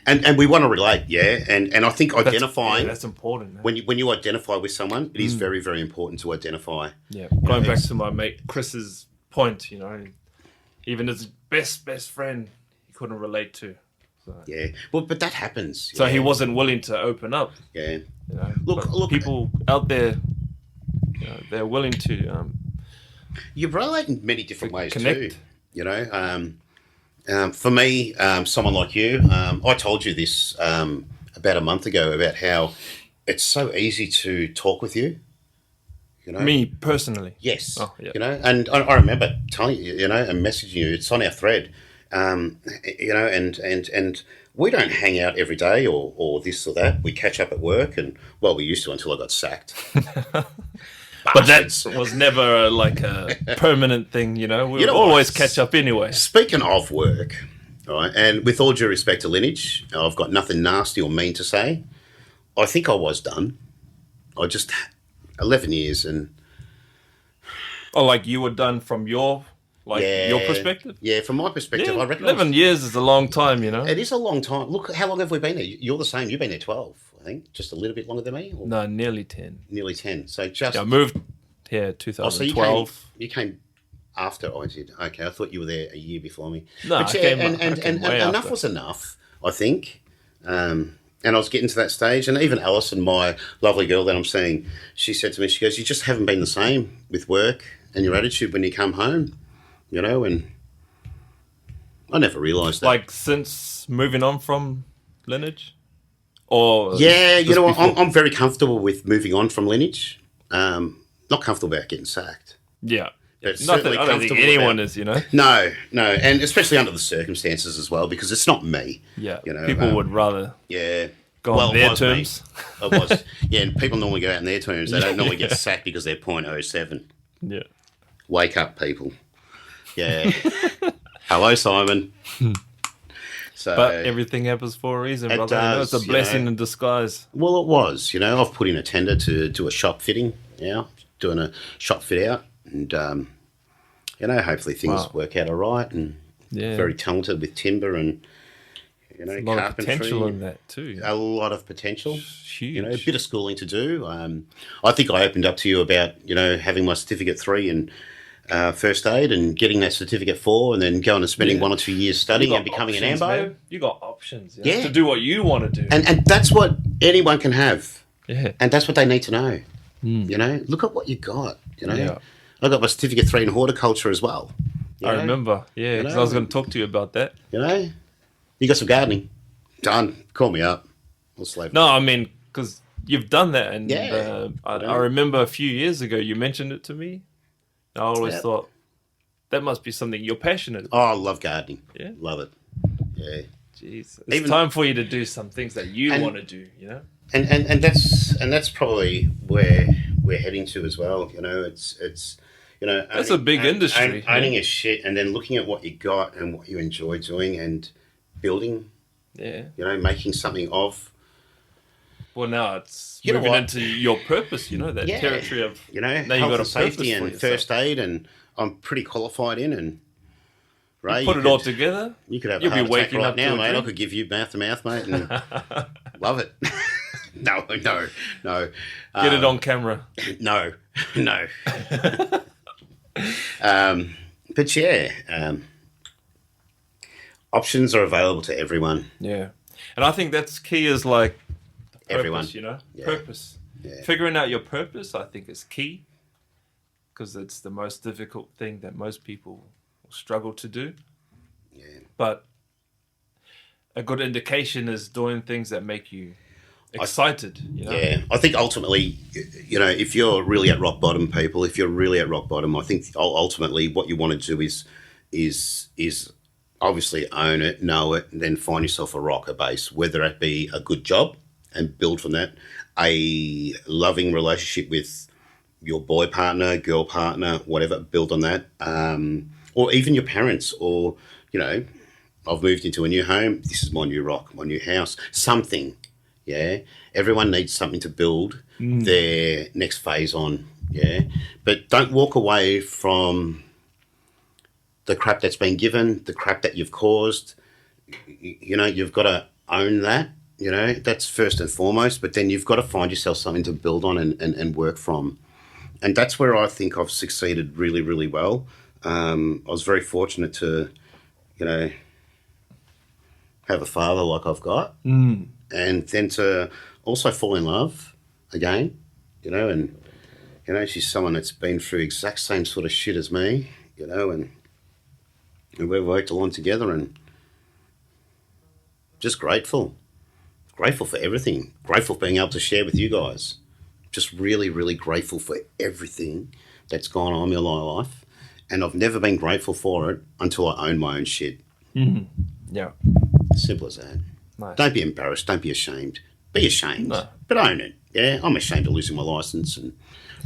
And we want to relate, and I think identifying... That's important. Man. When you identify with someone, it is very, very important to identify. Yeah, going back to my mate Chris's point, even his best friend, he couldn't relate to. So. Yeah, well, but that happens. So he wasn't willing to open up. Yeah. Look, people out there, they're willing to... you relate in many different ways connect. Too, for me, someone like you, I told you this about a month ago about how it's so easy to talk with you. Me personally. Yes. Oh, yeah. And I remember telling you, and messaging you. It's on our thread. And we don't hang out every day or this or that. We catch up at work, and we used to until I got sacked. But that was never like a permanent thing, We would always catch up anyway. Speaking of work, right, and with all due respect to Lineage, I've got nothing nasty or mean to say. I think I was done. 11 years and... Oh, like you were done from your perspective? Yeah, from my perspective, I reckon... 11 years is a long time, It is a long time. Look, how long have we been there? You're the same. You've been there 12, I think. Just a little bit longer than me? Or? No, nearly 10. Nearly 10. So just... I moved here 2012. So you came after I did. Okay, I thought you were there a year before me. No, but I and enough was enough, I think. And I was getting to that stage, and even Alison, my lovely girl that I'm seeing, she said to me, she goes, "You just haven't been the same with work and your attitude when you come home, and I never realised that." Like since moving on from Lineage? Or yeah, I'm very comfortable with moving on from Lineage. Not comfortable about getting sacked. Yeah. But Nothing, I don't think anyone is, No, and especially under the circumstances as well, because it's not me. Yeah, people would rather go on their terms. It was. Yeah, and people normally go out on their terms. They don't normally get sacked because they're .07. Yeah. Wake up, people. Yeah. Hello, Simon. But everything happens for a reason, it brother. Does, it's a blessing in disguise. Well, it was. I've put in a tender to do a shop fitting. Doing a shop fit out. And, hopefully things work out all right. And very talented with timber. And, You know, A lot of carpentry, potential in that too. a lot of potential. Huge. You know, a bit of schooling to do. I think I opened up to you about, you know, having my certificate 3 in first aid and getting that certificate 4 and then going and spending 1 or 2 years studying and becoming an AMBO. Man. You got options Yeah. to do what you want to do. And that's what anyone can have. Yeah. And that's what they need to know. You know, look at what you got, you know. Yeah. I got my certificate 3 in horticulture as well. You I know? remember. Yeah, because I was going to talk to you about that. You know, you got some gardening. Done. Call me up. We'll slave. No, I mean, because you've done that. And Yeah. I remember a few years ago you mentioned it to me. I always thought that must be something you're passionate about. Oh, I love gardening. Yeah. Love it. Yeah. Jeez. It's time for you to do some things that you want to do, you know? And that's probably where we're heading to as well. You know, it's you know, that's a big industry. Owning a shit and then looking at what you got and what you enjoy doing and building. Yeah. You know, making something of. Well, now it's moving into your purpose. You know, that territory of you know now health got and safety and first aid, and I'm pretty qualified in. And Ray, put it all together. You could have You'll a heart be waking attack up right now, to a mate. I dream. could give you mouth to mouth, mate, and love it. No. Get it on camera. No. But yeah, options are available to everyone. Yeah, and I think that's key. Is like the purpose, Everyone. you know, Yeah. purpose. Yeah. Figuring out your purpose, I think, is key because it's the most difficult thing that most people struggle to do. Yeah. But a good indication is doing things that make you excited. You know? Yeah, I think ultimately, you know, if you're really at rock bottom, people, if you're really at rock bottom, I think ultimately what you want to do is obviously own it, know it, and then find yourself a rocker base, whether it be a good job and build from that, a loving relationship with your boy partner, girl partner, whatever, build on that, or even your parents, or, you know, I've moved into a new home, this is my new rock, my new house, something. Yeah, everyone needs something to build their next phase on. Yeah, but don't walk away from the crap that's been given, the crap that you've caused. You know, you've got to own that. You know, that's first and foremost. But then you've got to find yourself something to build on and work from. And that's where I think I've succeeded really, really well. I was very fortunate to, you know, have a father like I've got. And then to also fall in love again, you know, and, you know, she's someone that's been through exact same sort of shit as me, you know, and we've worked along together and just grateful for everything, grateful for being able to share with you guys, just really, really grateful for everything that's gone on in my life. And I've never been grateful for it until I own my own shit. Yeah. Simple as that. Nice. Don't be embarrassed. Don't be ashamed. Be ashamed, but own it. Yeah, I'm ashamed of losing my license and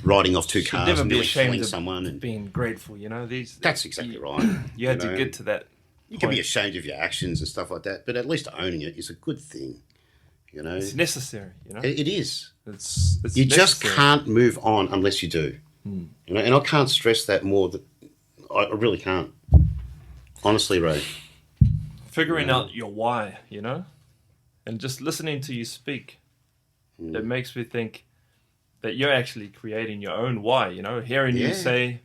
riding off two cars Never and be nearly killing ashamed of someone. And being grateful. You know, that's exactly right. You had know. to get to that. You can be ashamed of your actions and stuff like that, but at least owning it is a good thing. You know, It's necessary. You know, it is. it's You just necessary. can't move on unless you do. You know, and I can't stress that more. I really can't. Honestly, Ray. Figuring out your why. You know, and just listening to you speak, it makes me think that you're actually creating your own why. You know, hearing you say,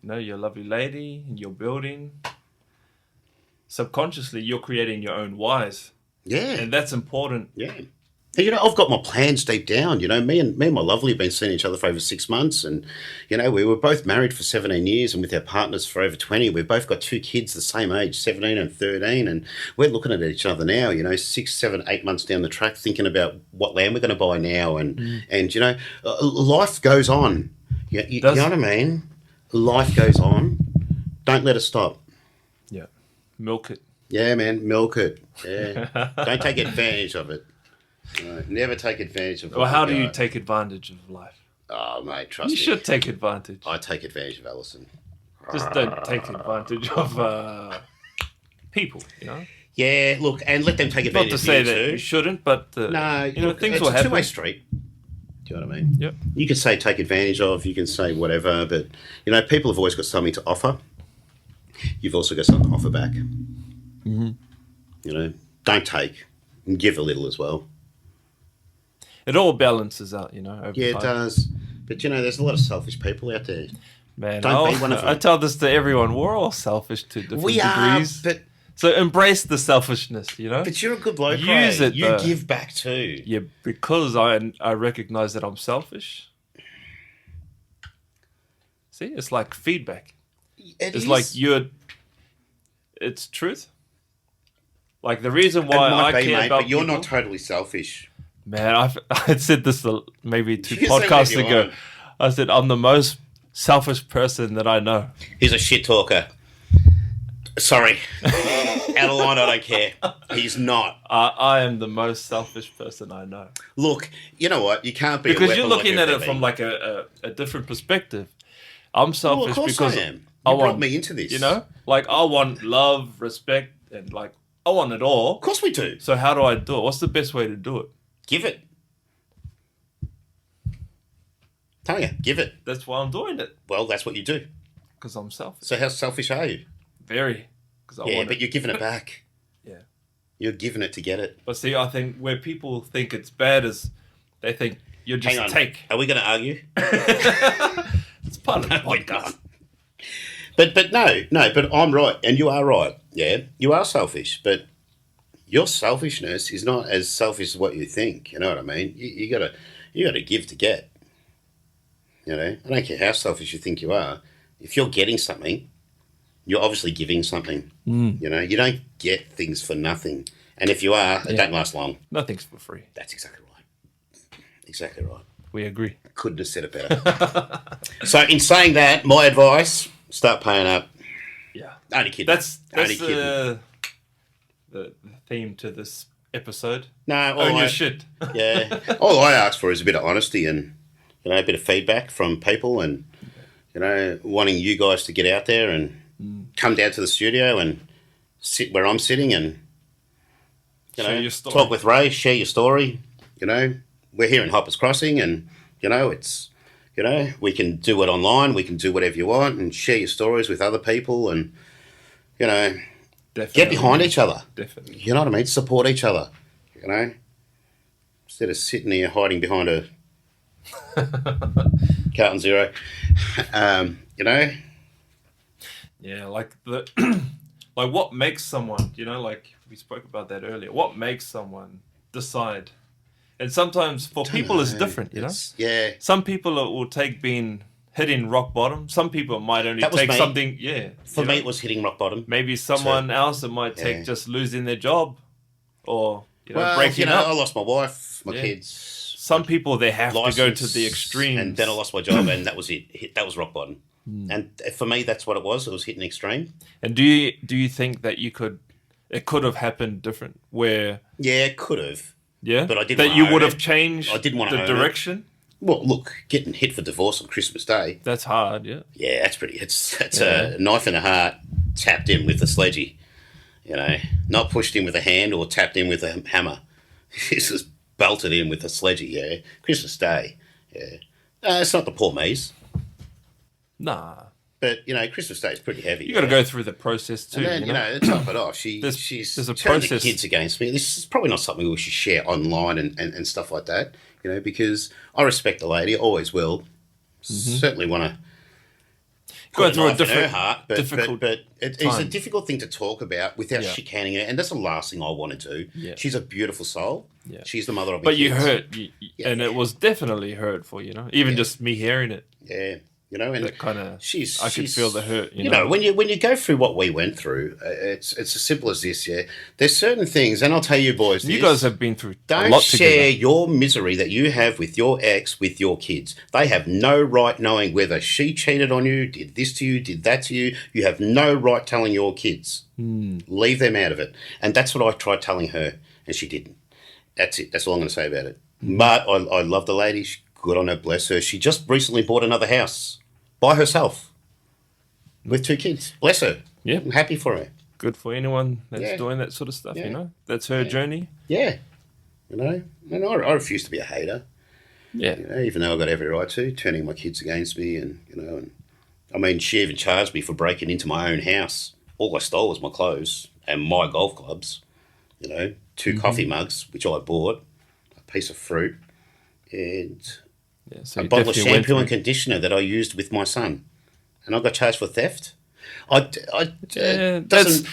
you know, you're a lovely lady and you're building. Subconsciously, you're creating your own whys. Yeah. And that's important. Yeah. And, you know, I've got my plans deep down. You know, me and my lovely have been seeing each other for over 6 months. And, you know, we were both married for 17 years and with our partners for over 20. We've both got 2 kids the same age, 17 and 13. And we're looking at each other now, you know, 6, 7, 8 months down the track, thinking about what land we're going to buy now. And you know, life goes on. You know what I mean? Life goes on. Don't let it stop. Yeah. Milk it. Yeah, man, milk it. Yeah. Don't take advantage of it. No, never take advantage of it. Well, how do you take advantage of life? Oh, mate, trust You me. should take advantage. I take advantage of Alison. Just don't take advantage of people, you know? Yeah, look, and let them take Not advantage to of say you that too. you shouldn't, but No, you know, look, things it's will a happen. two-way street. Do you know what I mean? Yep. You can say take advantage of, you can say whatever, but, you know, people have always got something to offer. You've also got something to offer back. You know, don't take, and give a little as well. It all balances out, you know, over Yeah, it time. does. But, there's a lot of selfish people out there. Man, Don't be one of them. I tell this to everyone. We're all selfish to different degrees. But So embrace the selfishness, you know? you're a good bloke, Use Ray. it, You though. give back too. Yeah, because I recognize that I'm selfish. See, it's like feedback. It's like it's truth. Like the reason why It might I be, care mate, about but you're people, not totally selfish. man, I said this maybe 2 You can say whatever podcasts you ago. want. I said I'm the most selfish person that I know. He's a shit talker. Sorry. Out of line, I don't care. He's not. I am the most selfish person I know. Look, you know what? You can't be Because a you're weapon looking like at it from like a different perspective. I'm selfish Well, of course because I am. I You brought want me into this. You know, like I want love, respect, and like I want it all. Of course we do. So how do I do it? What's the best way to do it? Give it. Tell you, give it. That's why I'm doing it. Well, that's what you do. Because I'm selfish. So how selfish are you? Very. Because I Yeah, want but it. you're giving it back. Yeah. You're giving it to get it. But see, I think where people think it's bad is they think you're just Hang on. take. Are we going to argue? It's part of the We're podcast. not. But no, but I'm right, and you are right. Yeah, you are selfish, but your selfishness is not as selfish as what you think. You know what I mean? You gotta give to get. You know, I don't care how selfish you think you are. If you're getting something, you're obviously giving something. You know, you don't get things for nothing, and if you are, it don't last long. Nothing's for free. That's exactly right. Exactly right. We agree. Couldn't have said it better. So, in saying that, my advice: start paying up. Yeah. Only kidding. That's Only kidding. the theme to this episode. No, Own your shit. Yeah. All I ask for is a bit of honesty and, a bit of feedback from people and, wanting you guys to get out there and come down to the studio and sit where I'm sitting and, Share your story. talk with Ray, share your story. We're here in Hoppers Crossing and, it's, we can do it online. We can do whatever you want and share your stories with other people and, Definitely. get behind each other. Definitely. You know what I mean? Support each other, Instead of sitting here hiding behind a Carlton Zero, Yeah, like like what makes someone, like we spoke about that earlier. What makes someone decide? And sometimes for people it's different, Yeah. Some people will take being hitting rock bottom. Some people might only That was take me. something, yeah. For me, it was hitting rock bottom. Maybe someone else it might Yeah. take just losing their job or Well, breaking up. I lost my wife, my Yeah. kids. Some people they have to go to license, the extremes. and then I lost my job, and that was it. That was rock bottom. Hmm. And for me, that's what it was. It was hitting extreme. And do you think that it could have happened different? Where Yeah, it could have. yeah, But I didn't that wanna you own would it. have changed I didn't wanna the own it. direction. Well, look, getting hit for divorce on Christmas Day. That's hard, yeah. Yeah, that's pretty. That's a knife in the heart, tapped in with a sledgy. Not pushed in with a hand or tapped in with a hammer. This was belted in with a sledgy. Yeah, Christmas Day. Yeah, it's not the poor me's, Nah, but Christmas Day is pretty heavy. you got to go through the process too. And then, to top it off, she's there's a turned the process. kids against me. This is probably not something we should share online and stuff like that, because I respect the lady, always will. Certainly want to Go through a her different, heart, difficult. but it's a time. difficult thing to talk about without Yeah. chicaning her, and that's the last thing I want to do. Yeah. She's a beautiful soul. Yeah. She's the mother of my But you kids. hurt, and it was definitely hurtful. Even just me hearing it, Yeah, and that kind of. she's I could feel the hurt. You know, when you go through what we went through, it's as simple as this. Yeah, there's certain things, and I'll tell you, boys, you this, guys have been through a don't lot share together. your misery that you have with your ex with your kids. They have no right knowing whether she cheated on you, did this to you, did that to you. You have no right telling your kids. Leave them out of it. And that's what I tried telling her, and she didn't. That's it. That's all I'm going to say about it. But I love the lady. She's good on her, bless her. She just recently bought another house by herself with 2 kids. Bless her. Yeah. I'm happy for her. Good for anyone that's Yeah. doing that sort of stuff. Yeah. That's her journey. Yeah. And I refuse to be a hater. Yeah. Even though I got every right to, turning my kids against me, and I mean, she even charged me for breaking into my own house. All I stole was my clothes and my golf clubs. 2 coffee mugs, which I bought, a piece of fruit, and So a you bottle of definitely went shampoo and through- conditioner that I used with my son, and I got charged for theft. That's that's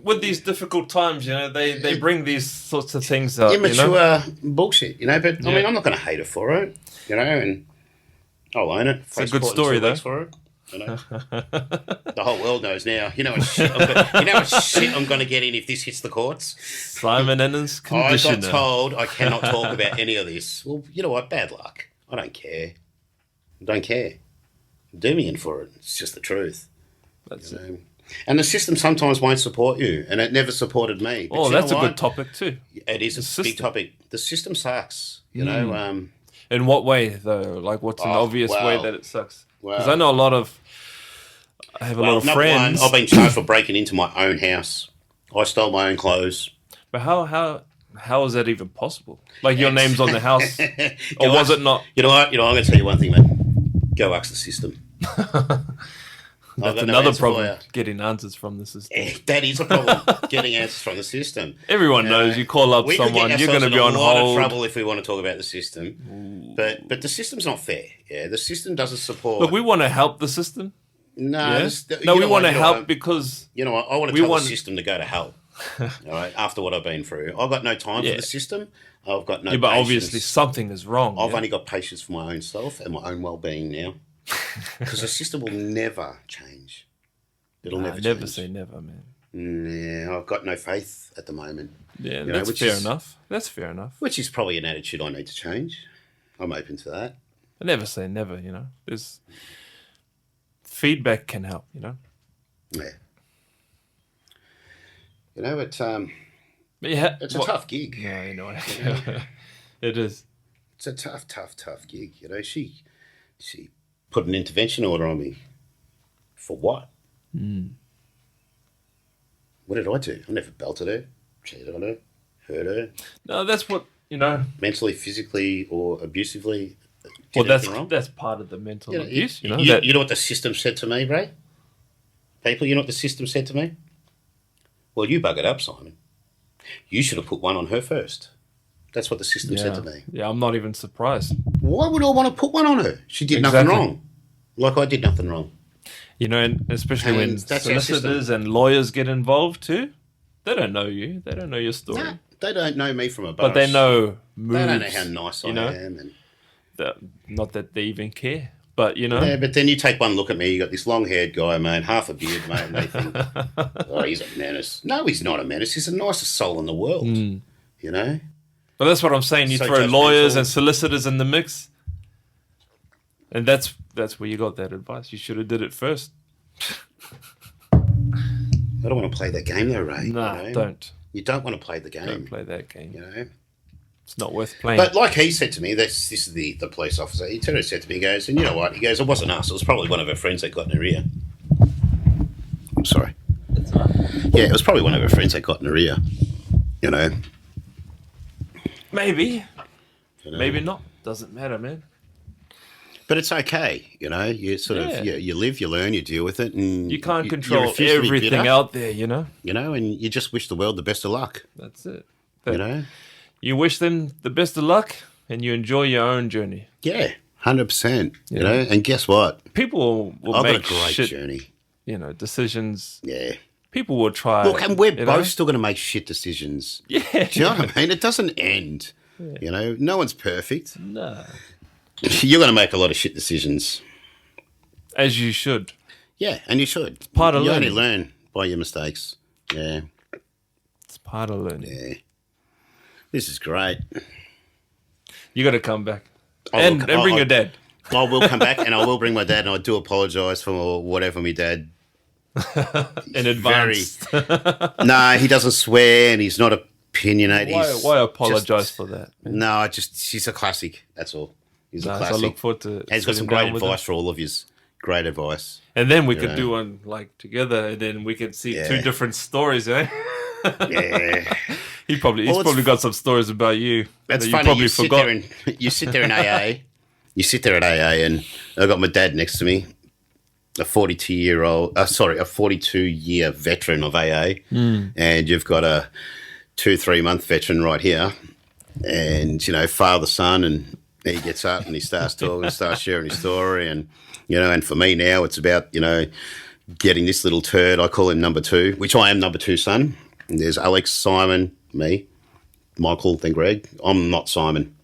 with these difficult times. They bring these sorts of things up. immature bullshit. But I mean, I'm not going to hate her for it. And I'll own it. It's a good story, though. For it. The whole world knows now. What shit I'm going to get in if this hits the courts. Simon and his conditioner. I got told I cannot talk about any of this. Well, you know what? Bad luck. I don't care. Do me in for it. It's just the truth. That's it. And the system sometimes won't support you, and it never supported me. But That's a good topic too. It is a big topic. The system sucks. In what way, though? Like, what's an obvious way that it sucks? Because I know I have a lot of number friends. one, I've been charged for breaking into my own house. I stole my own clothes. But how is that even possible? Like, your name's on the house, or was it not? You know what? I'm going to tell you one thing, man. Go ask the system. That's another problem. Getting answers from the system. That is a problem. Getting answers from the system. Everyone knows. You call up someone, you're going to be on hold. We could get ourselves in a lot of hold. trouble if we want to talk about the system. But the system's not fair. Yeah, the system doesn't support. Look, we want to help the system. No, Yeah? We want to help because I want to tell the system to go to hell. All right, after what I've been through, I've got no time for the system. I've got no. But patience. obviously something is wrong. I've only got patience for my own self and my own well-being now, because the system will never change. It'll never change. Never say never, man. Yeah, I've got no faith at the moment. Yeah, that's fair enough. That's fair enough. Which is probably an attitude I need to change. I'm open to that. I never say never. There's feedback can help. Yeah. It's a tough gig. Yeah, you know. It is. It's a tough gig. She put an intervention order on me. For what? What did I do? I never belted her, cheated on her, hurt her. No, that's what mentally, physically, or abusively. Well, that's part of the mental abuse. You know what the system said to me, Ray? People, you know what the system said to me? Well, you buggered up, Simon. You should have put one on her first. That's what the system said to me. Yeah, I'm not even surprised. Why would I want to put one on her? She did nothing wrong. Like I did nothing wrong. And especially when solicitors and lawyers get involved too, they don't know you. They don't know your story. No, they don't know me from a bus. But they know moves. They don't know how nice I am. And not that they even care. But, Yeah, but then you take one look at me, you got this long-haired guy, man, half a beard, mate, and they think, oh, he's a menace. No, he's not a menace. He's the nicest soul in the world, But that's what I'm saying. You throw lawyers and solicitors in the mix, and that's where you got that advice. You should have did it first. I don't want to play that game, though, Ray. Nah, don't. You don't want to play the game. Don't play that game. It's not worth playing. But like he said to me, this is the police officer. He turned and said to me, he goes, and you know what? He goes, it wasn't us. It was probably one of her friends that got in her ear. I'm sorry. That's all right. Yeah, it was probably one of her friends that got in her ear. Maybe. Maybe not. Doesn't matter, man. But it's okay, You sort of you live, you learn, you deal with it, and you can't control everything out there, and you just wish the world the best of luck. That's it. You wish them the best of luck, and you enjoy your own journey. Yeah, 100%. And guess what? People will I've make got a great journey. Decisions. Yeah. People will try. Look, and we're both still going to make shit decisions. Yeah. Do you know what I mean? It doesn't end. Yeah. No one's perfect. No. You're going to make a lot of shit decisions. As you should. Yeah, and you should. It's part of learning. You only learn by your mistakes. Yeah. It's part of learning. Yeah. This is great. You got to come back. And bring your dad. I will come back, and I will bring my dad, and I do apologise for whatever my dad... in advance. No, he doesn't swear, and he's not opinionated. Why apologise for that? Man? No, she's a classic. That's all. He's a classic. So I look forward to. And he's got some great advice for all of you. Great advice. And then we could do one together, and then we could see two different stories, eh? Yeah. He's probably got some stories about you. That's that funny. You probably forgot. You sit there in AA. You sit there at AA, and I've got my dad next to me, a 42-year veteran of AA, and you've got a 2-3 month veteran right here, and father son, and he gets up and he starts talking, starts sharing his story, and and for me now it's about getting this little turd, I call him number 2, which I am number 2 son. And there's Alex, Simon, me, Michael, then Greg. I'm not Simon.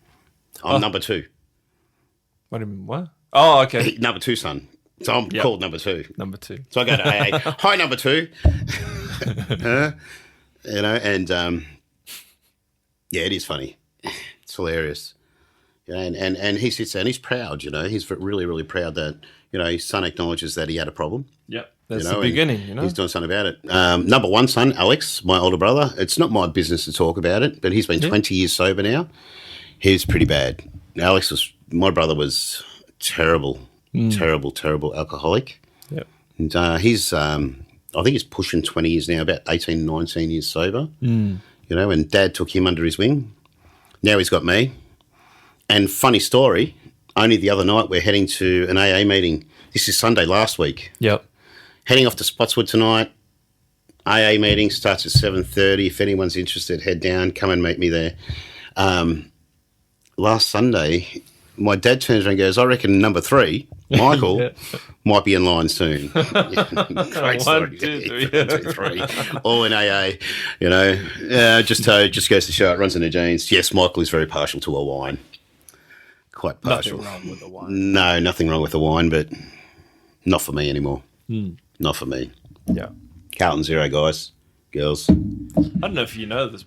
I'm number 2. What do you mean? What? Oh, okay. Number 2 son. So I'm called number 2. Number 2. So I go to AA. Hi, number 2. And it is funny. It's hilarious. And he sits there and he's proud. He's really, really proud that his son acknowledges that he had a problem. Yep, that's the beginning. He's doing something about it. Number 1 son, Alex, my older brother. It's not my business to talk about it, but he's been 20 years sober now. He's pretty bad. My brother was terrible, terrible alcoholic. Yep. And he's, I think he's pushing 20 years now, about 18, 19 years sober. And Dad took him under his wing. Now he's got me. And funny story, only the other night we're heading to an AA meeting. This is Sunday last week. Yep. Heading off to Spotswood tonight. AA meeting starts at 7:30. If anyone's interested, head down, come and meet me there. Last Sunday, my dad turns around and goes, I reckon number 3, Michael, might be in line soon. Great story. 1, 2, 3. All in AA, just goes to show it, runs in the genes. Yes, Michael is very partial to a wine. Quite partial. Nothing wrong with the wine. No, nothing wrong with the wine, but not for me anymore. Not for me. Yeah. Carlton 0, guys, girls. I don't know if you know this,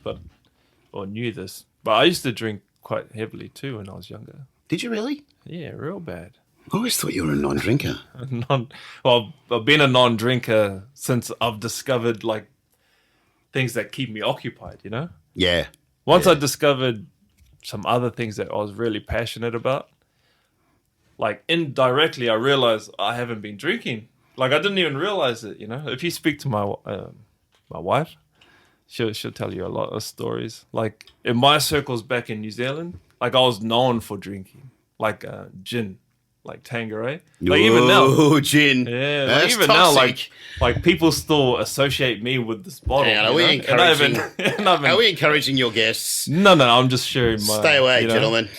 or knew this, but I used to drink quite heavily too when I was younger. Did you really? Yeah, real bad. I always thought you were a non-drinker. Well, I've been a non-drinker since I've discovered things that keep me occupied. Yeah. Once I discovered some other things that I was really passionate about, indirectly I realized I haven't been drinking. I didn't even realize it. If you speak to my wife, she'll tell you a lot of stories. In my circles back in New Zealand, I was known for drinking, gin, Tanqueray. Even now, gin. Yeah, that's even toxic. now, people still associate me with this bottle. Are we encouraging your guests? No, I'm just sharing my. Stay away, gentlemen.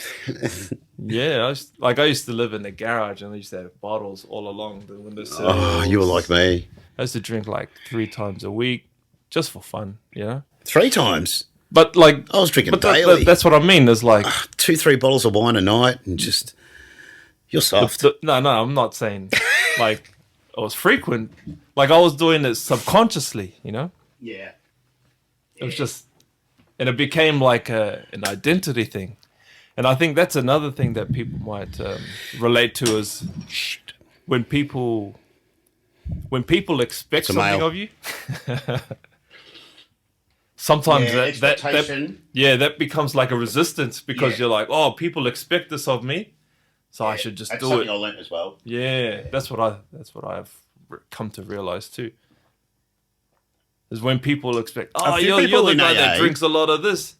Yeah, I used to live in the garage and I used to have bottles all along the windowsills. Oh, you were like me. I used to drink 3 times a week just for fun, 3 times? But I was drinking daily. That's what I mean. There's 2-3 bottles of wine a night and just, you're soft. No, I'm not saying it was frequent. I was doing it subconsciously, Yeah. It was just, and it became an identity thing. And I think that's another thing that people might relate to is when people expect something of you. Sometimes that becomes like a resistance because you're like, oh, people expect this of me, so I should just do it. That's something I learned as well. Yeah, that's what I've come to realize too. Is when people expect, oh, you're the guy that drinks a lot of this.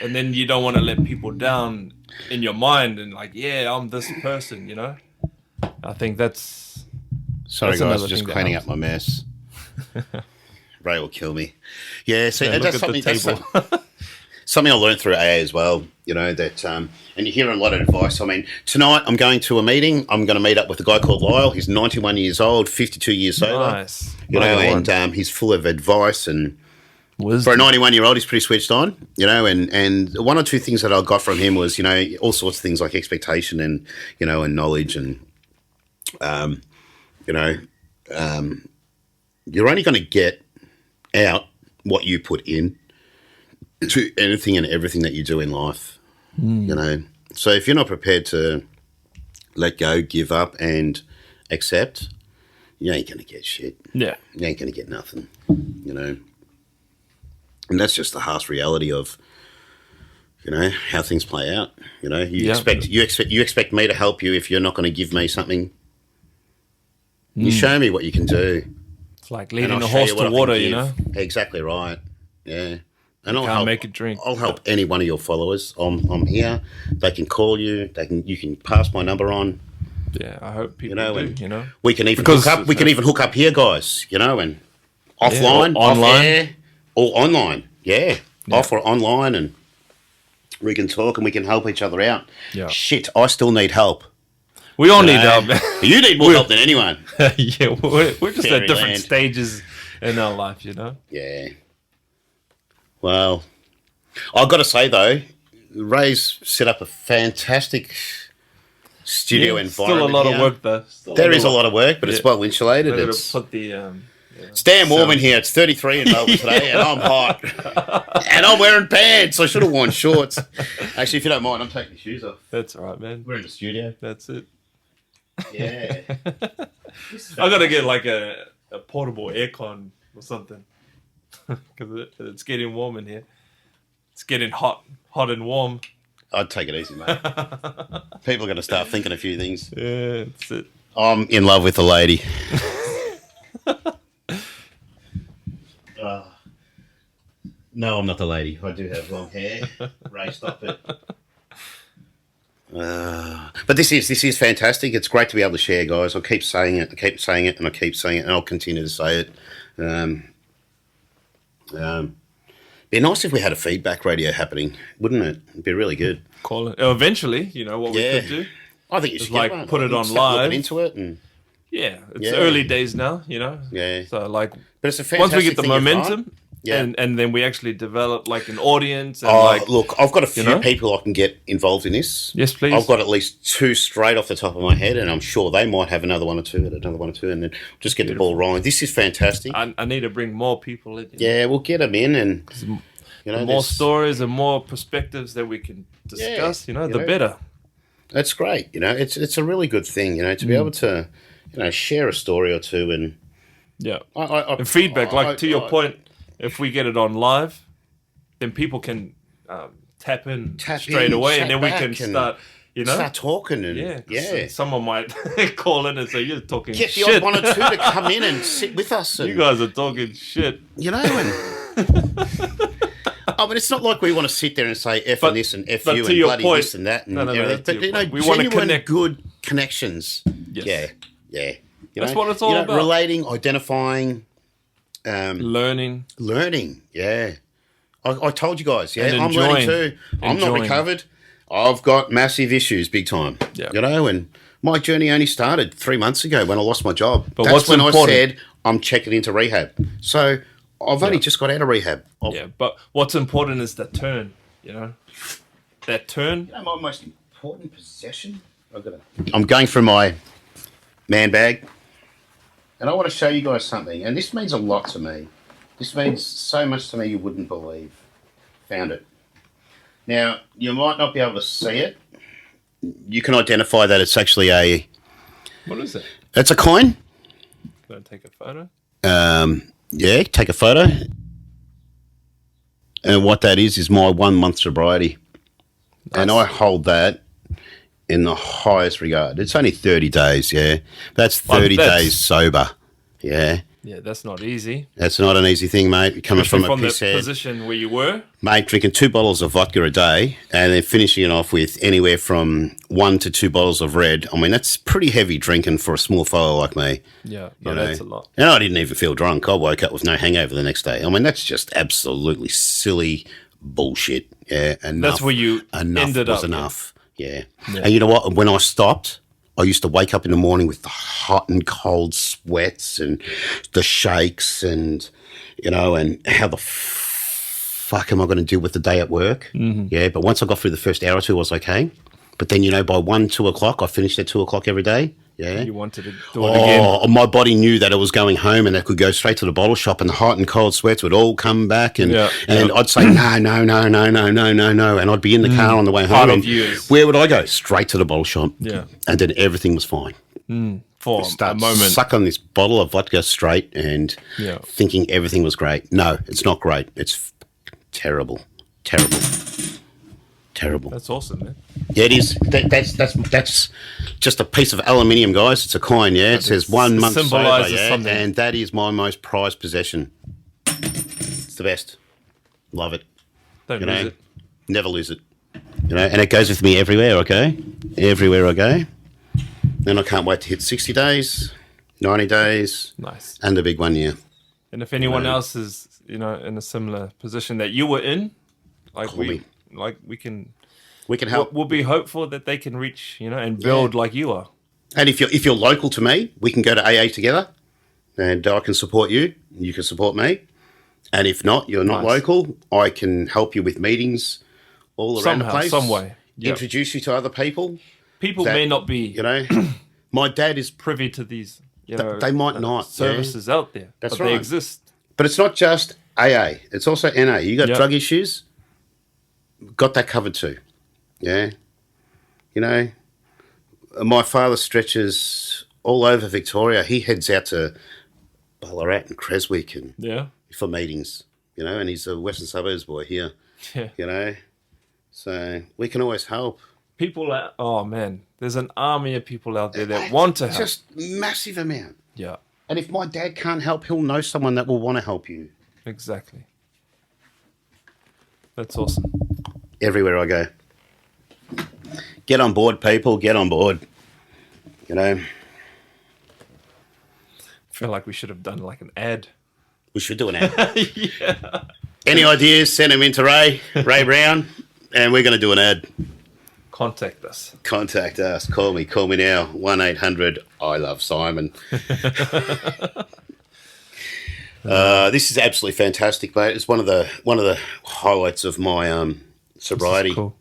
And then you don't want to let people down in your mind and I'm this person, I think that's... Sorry, guys, just cleaning up my mess. Ray will kill me. Yeah, so that's something I learned through AA as well, that, and you hear a lot of advice. I mean, tonight I'm going to a meeting. I'm going to meet up with a guy called Lyle. He's 91 years old, 52 years sober. Nice. And he's full of advice and... Wisdom. For a 91-year-old, he's pretty switched on, and 1 or 2 things that I got from him was, all sorts of things like expectation and, and knowledge and, you're only going to get out what you put in to anything and everything that you do in life, So if you're not prepared to let go, give up and accept, you ain't going to get shit. Yeah. You ain't going to get nothing, And that's just the harsh reality of, how things play out. You expect me to help you if you're not going to give me something. You show me what you can do. It's like leading a horse to water, Exactly right. Yeah. And I'll make it drink. I'll help any one of your followers. I'm here. They can call you. You can pass my number on. Yeah, I hope people do. We can even hook up. We can even hook up here, guys. And offline, online, off air, or online. Yeah. off or online, and we can talk and we can help each other out. Yeah. Shit, I still need help. We all need help. You need more help than anyone. Yeah, we're just at different Fairyland. stages in our life, you know? Yeah. Well, I've got to say, though, Ray's set up a fantastic studio environment. Still a lot here. of work, though. There is a lot of work, but it's Yeah. well insulated. We're gonna It's put the damn warm in here. It's 33 in Melbourne today, and I'm hot. And I'm wearing pants. I should have worn shorts. Actually, if you don't mind, I'm taking the shoes off. That's all right, man. We're in the studio. That's it. Yeah. I gotta get like a portable aircon or something because it's getting warm in here. It's getting hot and warm. I'd take it easy, mate. People are going to start thinking a few things. Yeah, that's it. I'm in love with the lady. No, I'm not the lady. I do have long hair. Ray, stop it. But this is fantastic. It's great to be able to share, guys. I'll keep saying it. I keep saying it, and I keep saying it, and I'll continue to say it. Be nice if we had a feedback radio happening, wouldn't it? It'd be really good. Call it eventually. You know what we could do. I think you should like get one. put it You on start looking live. into it, and Yeah, it's Yeah. early days now. You know. Yeah. So like, but it's a once we fantastic get the thing you've got. momentum, Yeah. and then we actually develop like an audience. And Oh, like, look, I've got a few know? people I can get involved in this. Yes, please. I've got at least 2 straight off the top of my head, and I'm sure they might have another one or two, and then just get the ball rolling. This is fantastic. I need to bring more people in. You know? Yeah, we'll get them in, and you know, The more there's- stories and more perspectives that we can discuss, you the know. better. That's great. You know, it's a really good thing. You know, to be able to, share a story or two, and Yeah. I And feedback, like to your point, if we get it on live, then people can tap in straight away, chat and then we back can and start, start talking, and yeah, 'cause yeah. Someone might call in and say, "You're talking Get the shit. odd one or two to come in and sit with us. And, You guys are talking shit." you know, and I mean, it's not like we want to sit there and say F and this and F but you to and your bloody point- this and that. And No, everything. to But, your you know, point. We want to genuine connect. good connections. Yes. Yeah. You That's know, what it's all about. Relating, identifying, Learning. learning. Yeah. I told you guys, yeah, And I'm learning enjoying. too. I'm not Enjoying. recovered. I've got massive issues, big time. Yeah. You know, and my journey only started 3 months ago when I lost my job. But That's what's when important- I said I'm checking into rehab. So I've only just got out of rehab. Yeah, but what's important is the turn. You know, that turn. You know, my most important possession. I'm going through my man bag, and I want to show you guys something. And this means a lot to me. This means so much to me you wouldn't believe. Found it. Now, you might not be able to see it. You can identify that it's actually What is it? it's a coin. Gonna take a photo. Yeah, take a photo. And what that is my 1 month sobriety. And I hold that in the highest regard. It's only 30 days, yeah. That's 30 that's- days sober, yeah. Yeah, that's not easy. That's not an easy thing, mate. You're coming Especially from a from the piss head. position where you were. Mate, drinking 2 bottles of vodka a day and then finishing it off with anywhere from 1 to 2 bottles of red. I mean, that's pretty heavy drinking for a small fellow like me. Yeah, You no, know? that's a lot. And I didn't even feel drunk. I woke up with no hangover the next day. I mean, that's just absolutely silly bullshit. Yeah, enough. That's where you enough ended was up. enough. Yeah. And you know what? When I stopped, I used to wake up in the morning with the hot and cold sweats and the shakes and, and how the fuck am I going to deal with the day at work? Mm-hmm. Yeah, but once I got through the first hour or two, I was okay. But then, by 1, 2 o'clock, I finished at 2 o'clock every day. Yeah. You wanted to do it again. Oh, my body knew that I was going home and I could go straight to the bottle shop and the hot and cold sweats would all come back and I'd say, no. And I'd be in the car on the way home. Part And of you is- where would I go? Straight to the bottle shop. Yeah. And then everything was fine. For a Start moment. suck on this bottle of vodka straight and thinking everything was great. No, it's not great. It's terrible. That's awesome, man. Yeah, it is. That's just a piece of aluminium, guys. It's a coin, yeah. It says 1 month sober, symbolises yeah, something. and that is my most prized possession. It's the best. Love it. Don't You lose know, it. never lose it. And it goes with me everywhere. Okay, everywhere I go. Then I can't wait to hit 60 days, 90 days, Nice. and the big 1 year. And if anyone else is, in a similar position that you were in, Like Call me. we can. We can help. We'll be hopeful that they can reach, and build like you are. And if you're local to me, we can go to AA together, and I can support you. You can support me. And if not, you're not local, I can help you with meetings all around the place. Some way. Yep. Introduce you to other people. People may not be, my dad is privy to these, they might not services out there. That's but right. They exist. But it's not just AA; it's also NA. You got drug issues, got that covered too. Yeah, my father stretches all over Victoria. He heads out to Ballarat and Creswick and for meetings. And he's a Western Suburbs boy here. Yeah. So we can always help. People there's an army of people out there that want to help. Just massive amount. Yeah. And if my dad can't help, he'll know someone that will want to help you. Exactly. That's awesome. Everywhere I go. Get on board, people. Get on board. I feel like we should have done like an ad. We should do an ad. Yeah. Any ideas? Send them into Ray Brown, and we're going to do an ad. Contact us. Call me now. 1-800 I love Simon. This is absolutely fantastic, mate. It's one of the highlights of my sobriety. This is cool.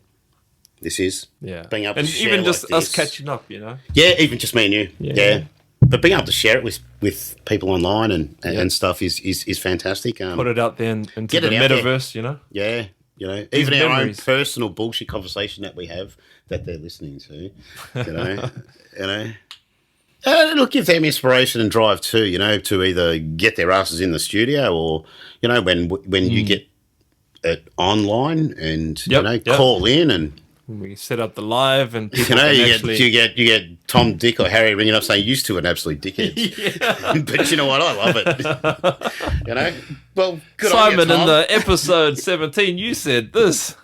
This is being able to share even just like us catching up, Yeah, even just me and you. Yeah. But being able to share it with people online and stuff is fantastic. Put it out there into the metaverse, Yeah. Even our own personal bullshit conversation that we have that they're listening to, it'll give them inspiration and drive too, to either get their asses in the studio or, when you get it online and, call in and... We set up the live and people you get Tom, Dick or Harry ringing up saying used to an absolute dickhead. But you know what? I love it. Well, good Simon, on you, Tom. in the episode 17, you said this.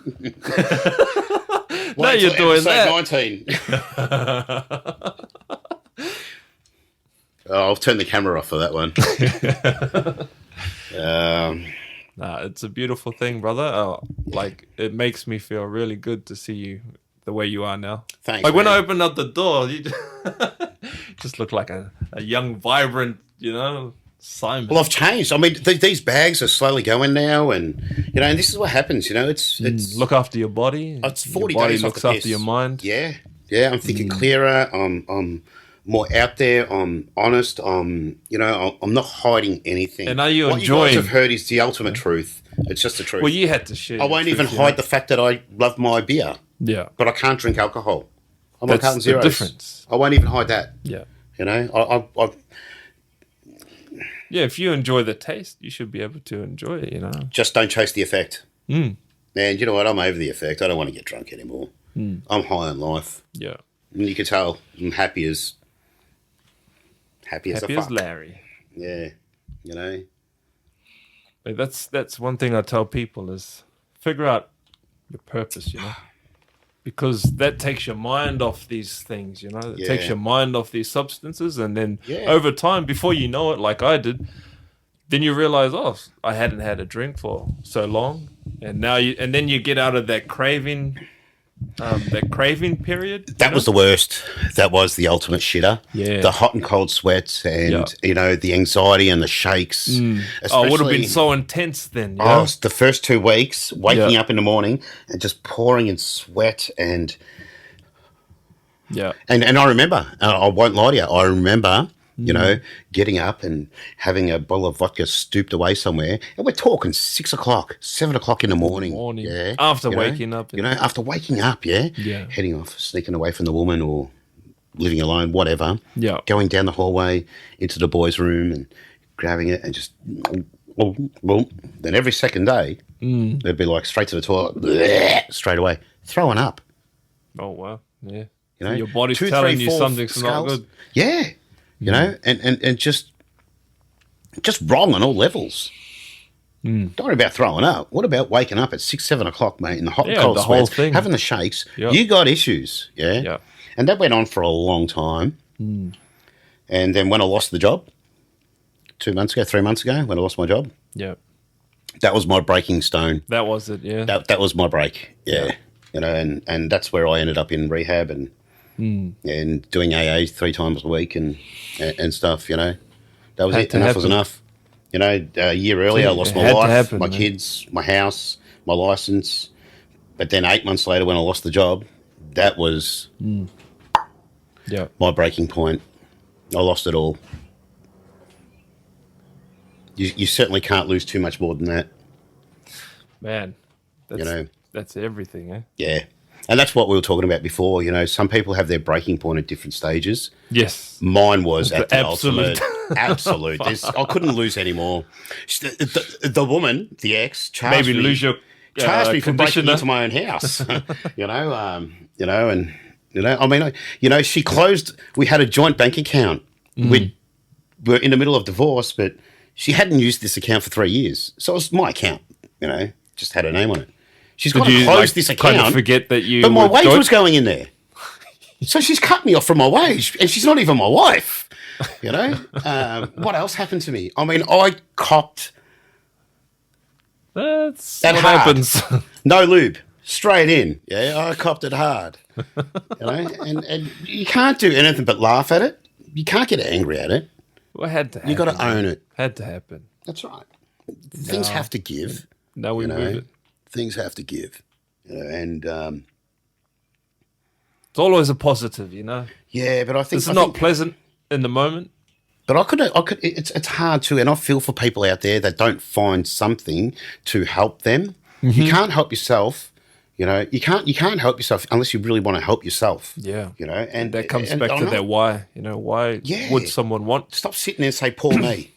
Now you're doing that. 19. I'll turn the camera off for that one. It's a beautiful thing, brother. It makes me feel really good to see you the way you are now. Thanks. Like when I opened up the door, you just look like a young, vibrant, Simon. Well, I've changed. I mean, these bags are slowly going now, and and this is what happens. It's look after your body. It's 40 your body days looks off the after your mind. Yeah. I'm thinking clearer. I'm more out there. I'm honest. I'm not hiding anything. And are you what enjoying? What you guys have heard is the ultimate truth. It's just the truth. Well, you had to share. I won't even hide the fact that I love my beer. Yeah. But I can't drink alcohol. I'm That's on Carlton Zeros. the difference. I won't even hide that. Yeah. Yeah, if you enjoy the taste, you should be able to enjoy it, Just don't chase the effect. Mm. Man, you know what? I'm over the effect. I don't want to get drunk anymore. I'm high on life. Yeah. And you can tell I'm happy as a fuck. Larry. Yeah. Like that's one thing I tell people is figure out your purpose, because that takes your mind off these things, It takes your mind off these substances, and then over time, before you know it, like I did, then you realize, I hadn't had a drink for so long, and now then you get out of that craving period. That was the worst. That was the ultimate shitter. Yeah. The hot and cold sweats and, the anxiety and the shakes. It would have been so intense then. The first 2 weeks, waking up in the morning and just pouring in sweat and... Yeah. And I remember, I won't lie to you, I remember... getting up and having a bottle of vodka stooped away somewhere. And we're talking 6 o'clock, 7 o'clock in the morning. Yeah. After waking up. After waking up, Yeah. Heading off, sneaking away from the woman or living alone, whatever. Yeah. Going down the hallway into the boys' room and grabbing it and just... Then every second day, they'd be like straight to the toilet, straight away, throwing up. Oh, wow. Yeah. So your body's telling you something's not good. Yeah. And just wrong on all levels. Don't worry about throwing up. What about waking up at 6, 7 o'clock, mate, in the hot and cold sweats, having the shakes? Yep. You got issues, Yeah. And that went on for a long time. And then when I lost the job, 3 months ago, when I lost my job, That was my breaking stone. That was it, yeah. That was my break. Yeah. You know, and that's where I ended up in rehab and doing AA 3 times a week and stuff, you know. That was it. Enough was enough. You know, a year earlier I lost my wife, my kids, my house, my license. But then 8 months later when I lost the job, that was my breaking point. I lost it all. You certainly can't lose too much more than that. Man, that's everything, eh? Yeah. And that's what we were talking about before. You know, some people have their breaking point at different stages. Yes. Mine was at the ultimate. Absolute. I couldn't lose anymore. The woman, the ex, charged me for breaking into my own house. She closed. We had a joint bank account. We were in the middle of divorce, but she hadn't used this account for 3 years. So it was my account, you know, just had her name on it. She's got to close this account. Kind of forget that you. But my wage was going in there. So she's cut me off from my wage, and she's not even my wife. You know? What else happened to me? I mean, I copped. That's what happens. No lube. Straight in. Yeah, I copped it hard. You know? And you can't do anything but laugh at it. You can't get angry at it. Well, it had to happen. You got to own it. Had to happen. That's right. Things have to give. No, we move it. Things have to give. You know, and it's always a positive, you know. Yeah, but I think it's not pleasant in the moment. But I could. It's hard to, and I feel for people out there that don't find something to help them. You can't help yourself. You know, you can't help yourself unless you really want to help yourself. Yeah. You know, and that comes back to their why. You know, why would someone want? Stop sitting there and say, "Poor me."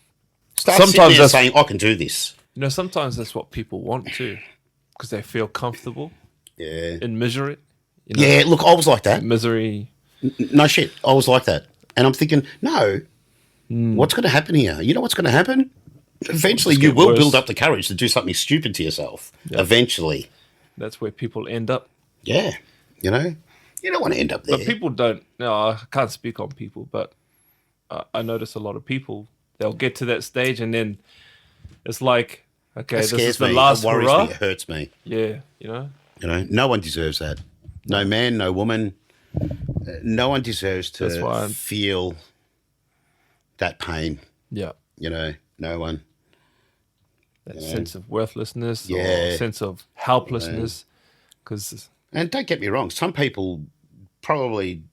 Start sitting there saying, "I can do this." You know, sometimes that's what people want too, because they feel comfortable. Yeah. In misery. You know, yeah. Look, I was like that. Misery. No shit. I was like that, and I'm thinking, no. What's going to happen here? You know what's going to happen? Eventually, you will build up the courage to do something stupid to yourself. Yep. Eventually. That's where people end up. Yeah. You know, you don't want to end up there. But people don't. No, I can't speak on people, but I notice a lot of people, they'll get to that stage and then it's like, okay, this is the last hurrah. It worries me. It hurts me. Yeah, you know? You know, no one deserves that. No man, no woman. No one deserves to feel that pain. Yeah. You know, no one. That sense of worthlessness or sense of helplessness. And don't get me wrong, some people probably,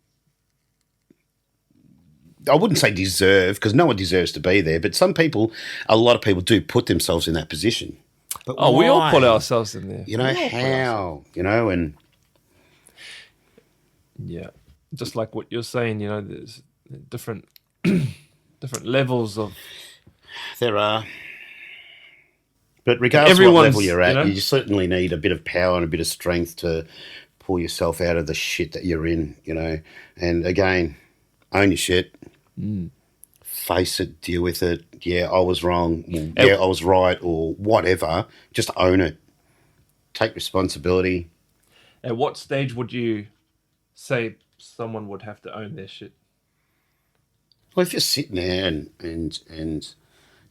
I wouldn't say deserve, because no one deserves to be there, but a lot of people do put themselves in that position. But why? We all put ourselves in there. You know, how? You know, and... Yeah. Just like what you're saying, you know, there's different levels of... There are... But regardless of what level you're at, you certainly need a bit of power and a bit of strength to pull yourself out of the shit that you're in, you know. And again, own your shit. Face it, deal with it. Yeah, I was wrong. Yeah, I was right, or whatever. Just own it. Take responsibility. At what stage would you say someone would have to own their shit? Well, if you're sitting there and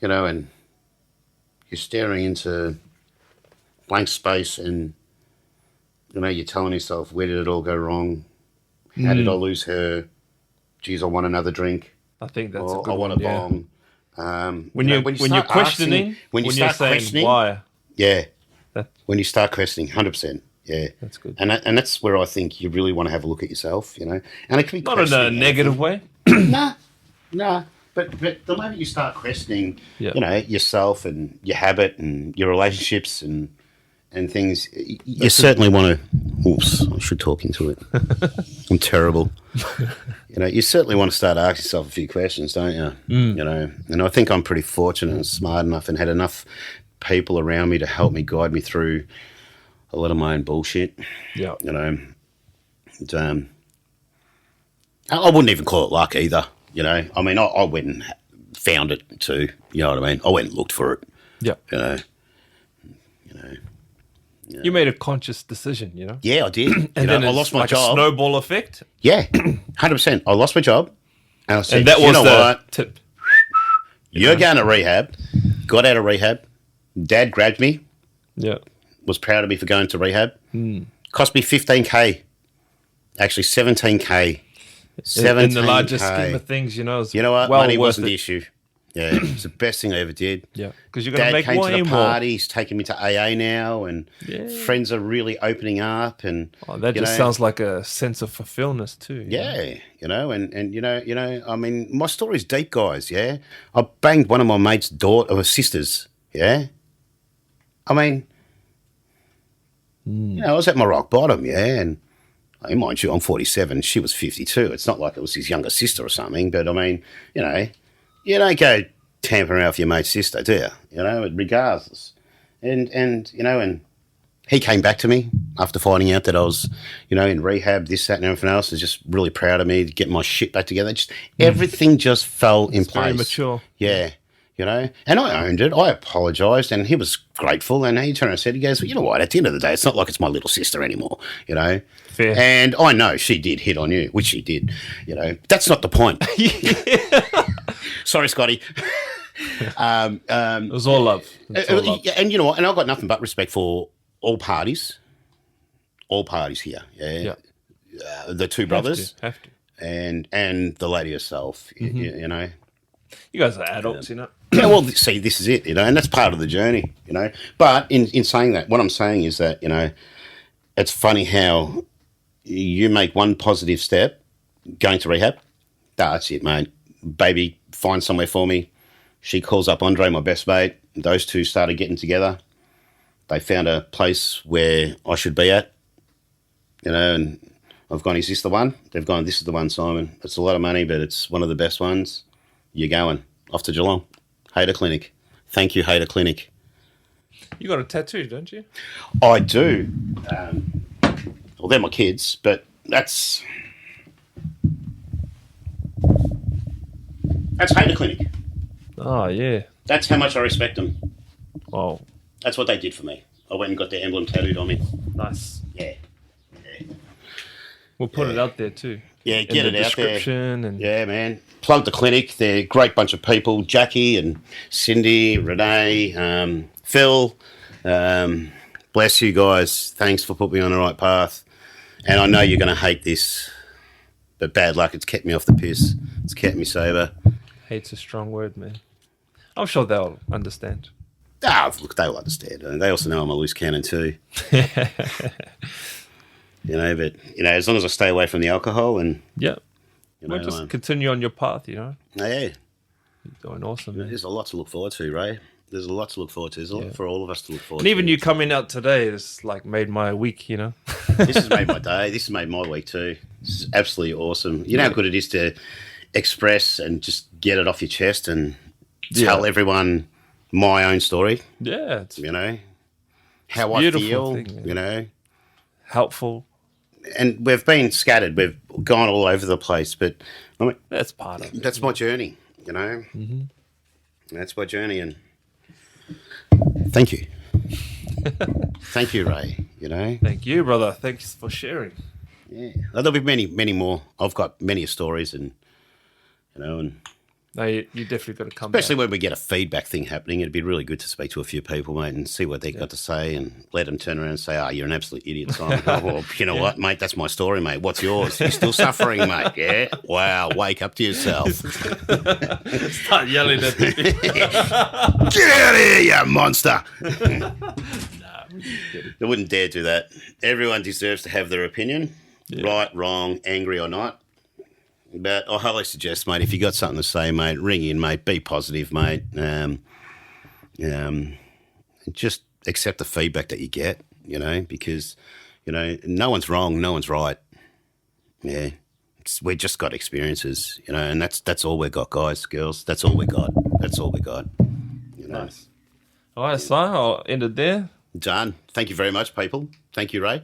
you know, and you're staring into blank space and, you know, you're telling yourself, where did it all go wrong? How did I lose her? Geez, I want another drink. I think that's a good one. I want a bomb. When you're questioning, when you start questioning, why? Yeah. When you start questioning, 100%. Yeah. That's good. And that's where I think you really want to have a look at yourself, you know. And it can be not in a negative way. Nah. But the moment you start questioning, you know, yourself and your habit and your relationships and things, you certainly want to... Oops, I should talk into it. I'm terrible. You know, you certainly want to start asking yourself a few questions, don't you? You know, and I think I'm pretty fortunate and smart enough and had enough people around me to help me, guide me through a lot of my own bullshit. Yeah. You know, and, I wouldn't even call it luck either. You know, I mean, I went and found it too. You know what I mean? I went and looked for it. Yeah. You know. You made a conscious decision, you know? Yeah, I did. And then I lost my job. A snowball effect? Yeah, 100%. I lost my job. And I said, and that was the tip. You're going to rehab. Got out of rehab. Dad grabbed me, Yeah. was proud of me for going to rehab. Cost me $15K. Actually, $17K. In the larger scheme of things, it's You know what? well Money worth wasn't it. the issue. Yeah, it's the best thing I ever did. Yeah, because you're going to Dad make came to way the more. party. He's taking me to AA now, and friends are really opening up. And Oh, that just sounds like a sense of fulfillment too. yeah, I mean, my story's deep, guys. Yeah, I banged one of my mate's sisters. Yeah, I mean, I was at my rock bottom. Yeah, and mind you, I'm 47. She was 52. It's not like it was his younger sister or something. But I mean, you don't go tampering around with your mate's sister, do you? Regardless. And he came back to me after finding out that I was, in rehab, this, that, and everything else. Was just really proud of me to get my shit back together. Just everything just fell in place. Very mature. Yeah. And I owned it. I apologised, and he was grateful. And he turned and said, he goes, well, you know what? At the end of the day, it's not like it's my little sister anymore, Fair. And I know she did hit on you, which she did. That's not the point. Sorry, Scotty. It was all love. It's all love. And you know what? And I've got nothing but respect for all parties here. Yeah. The two brothers. Have to. And the lady herself, You guys are adults, Yeah, well, see, this is it, and that's part of the journey, But in saying that, what I'm saying is that, it's funny how you make one positive step, going to rehab, that's it, mate. Baby, find somewhere for me. She calls up Andre, my best mate. Those two started getting together. They found a place where I should be at, and I've gone, is this the one? They've gone, this is the one, Simon. It's a lot of money, but it's one of the best ones. You're going off to Geelong. Hater Clinic. Thank you, Hater Clinic. You got a tattoo, don't you? I do. Well, they're my kids, but that's Hater Clinic. Oh, yeah. That's how much I respect them. Oh, That's what they did for me. I went and got their emblem tattooed on me. nice. Yeah. We'll put it out there too. Yeah, In get the it out there. description and Yeah, man. Plug the clinic. They're a great bunch of people. Jackie and Cindy, Renee, Phil. Bless you guys. Thanks for putting me on the right path. And I know you're going to hate this, but bad luck. It's kept me off the piss. It's kept me sober. hate's a strong word, man. I'm sure they'll understand. Look, they'll understand. They also know I'm a loose cannon too. But as long as I stay away from the alcohol and Yeah. We'll just continue on your path, yeah, You're doing awesome, man. there's a lot to look forward to, Ray. There's a lot to look forward to. There's a lot for all of us to look forward And to. even you coming out today, it's like made my week, This has made my day. This has made my week too. This is absolutely awesome. You know how good it is to express and just get it off your chest and tell everyone my own story. Yeah. It's How I beautiful feel, thing, helpful. And we've been scattered. We've gone all over the place, but I mean, That's part of it. that's my journey, That's my journey, and thank you. Thank you, Ray, Thank you, brother. Thanks for sharing. Yeah. There'll be many, many more. I've got many stories and No, you definitely got to come especially back. when we get a feedback thing happening, it'd be really good to speak to a few people, mate, and see what they've got to say and let them turn around and say, you're an absolute idiot, Simon. Well, you know what, mate, that's my story, mate. What's yours? You're still suffering, mate, yeah? Wow, wake up to yourself. Start yelling at me. Get out of here, you monster. They wouldn't dare do that. Everyone deserves to have their opinion, right, wrong, angry or not. But I highly suggest, mate, if you got something to say, mate, ring in, mate. Be positive, mate. Just accept the feedback that you get, because, no one's wrong, no one's right. Yeah, we just got experiences, and that's all we got, guys, girls. That's all we got. That's all we got. Nice. All right, so I'll end it there. Done. Thank you very much, people. Thank you, Ray.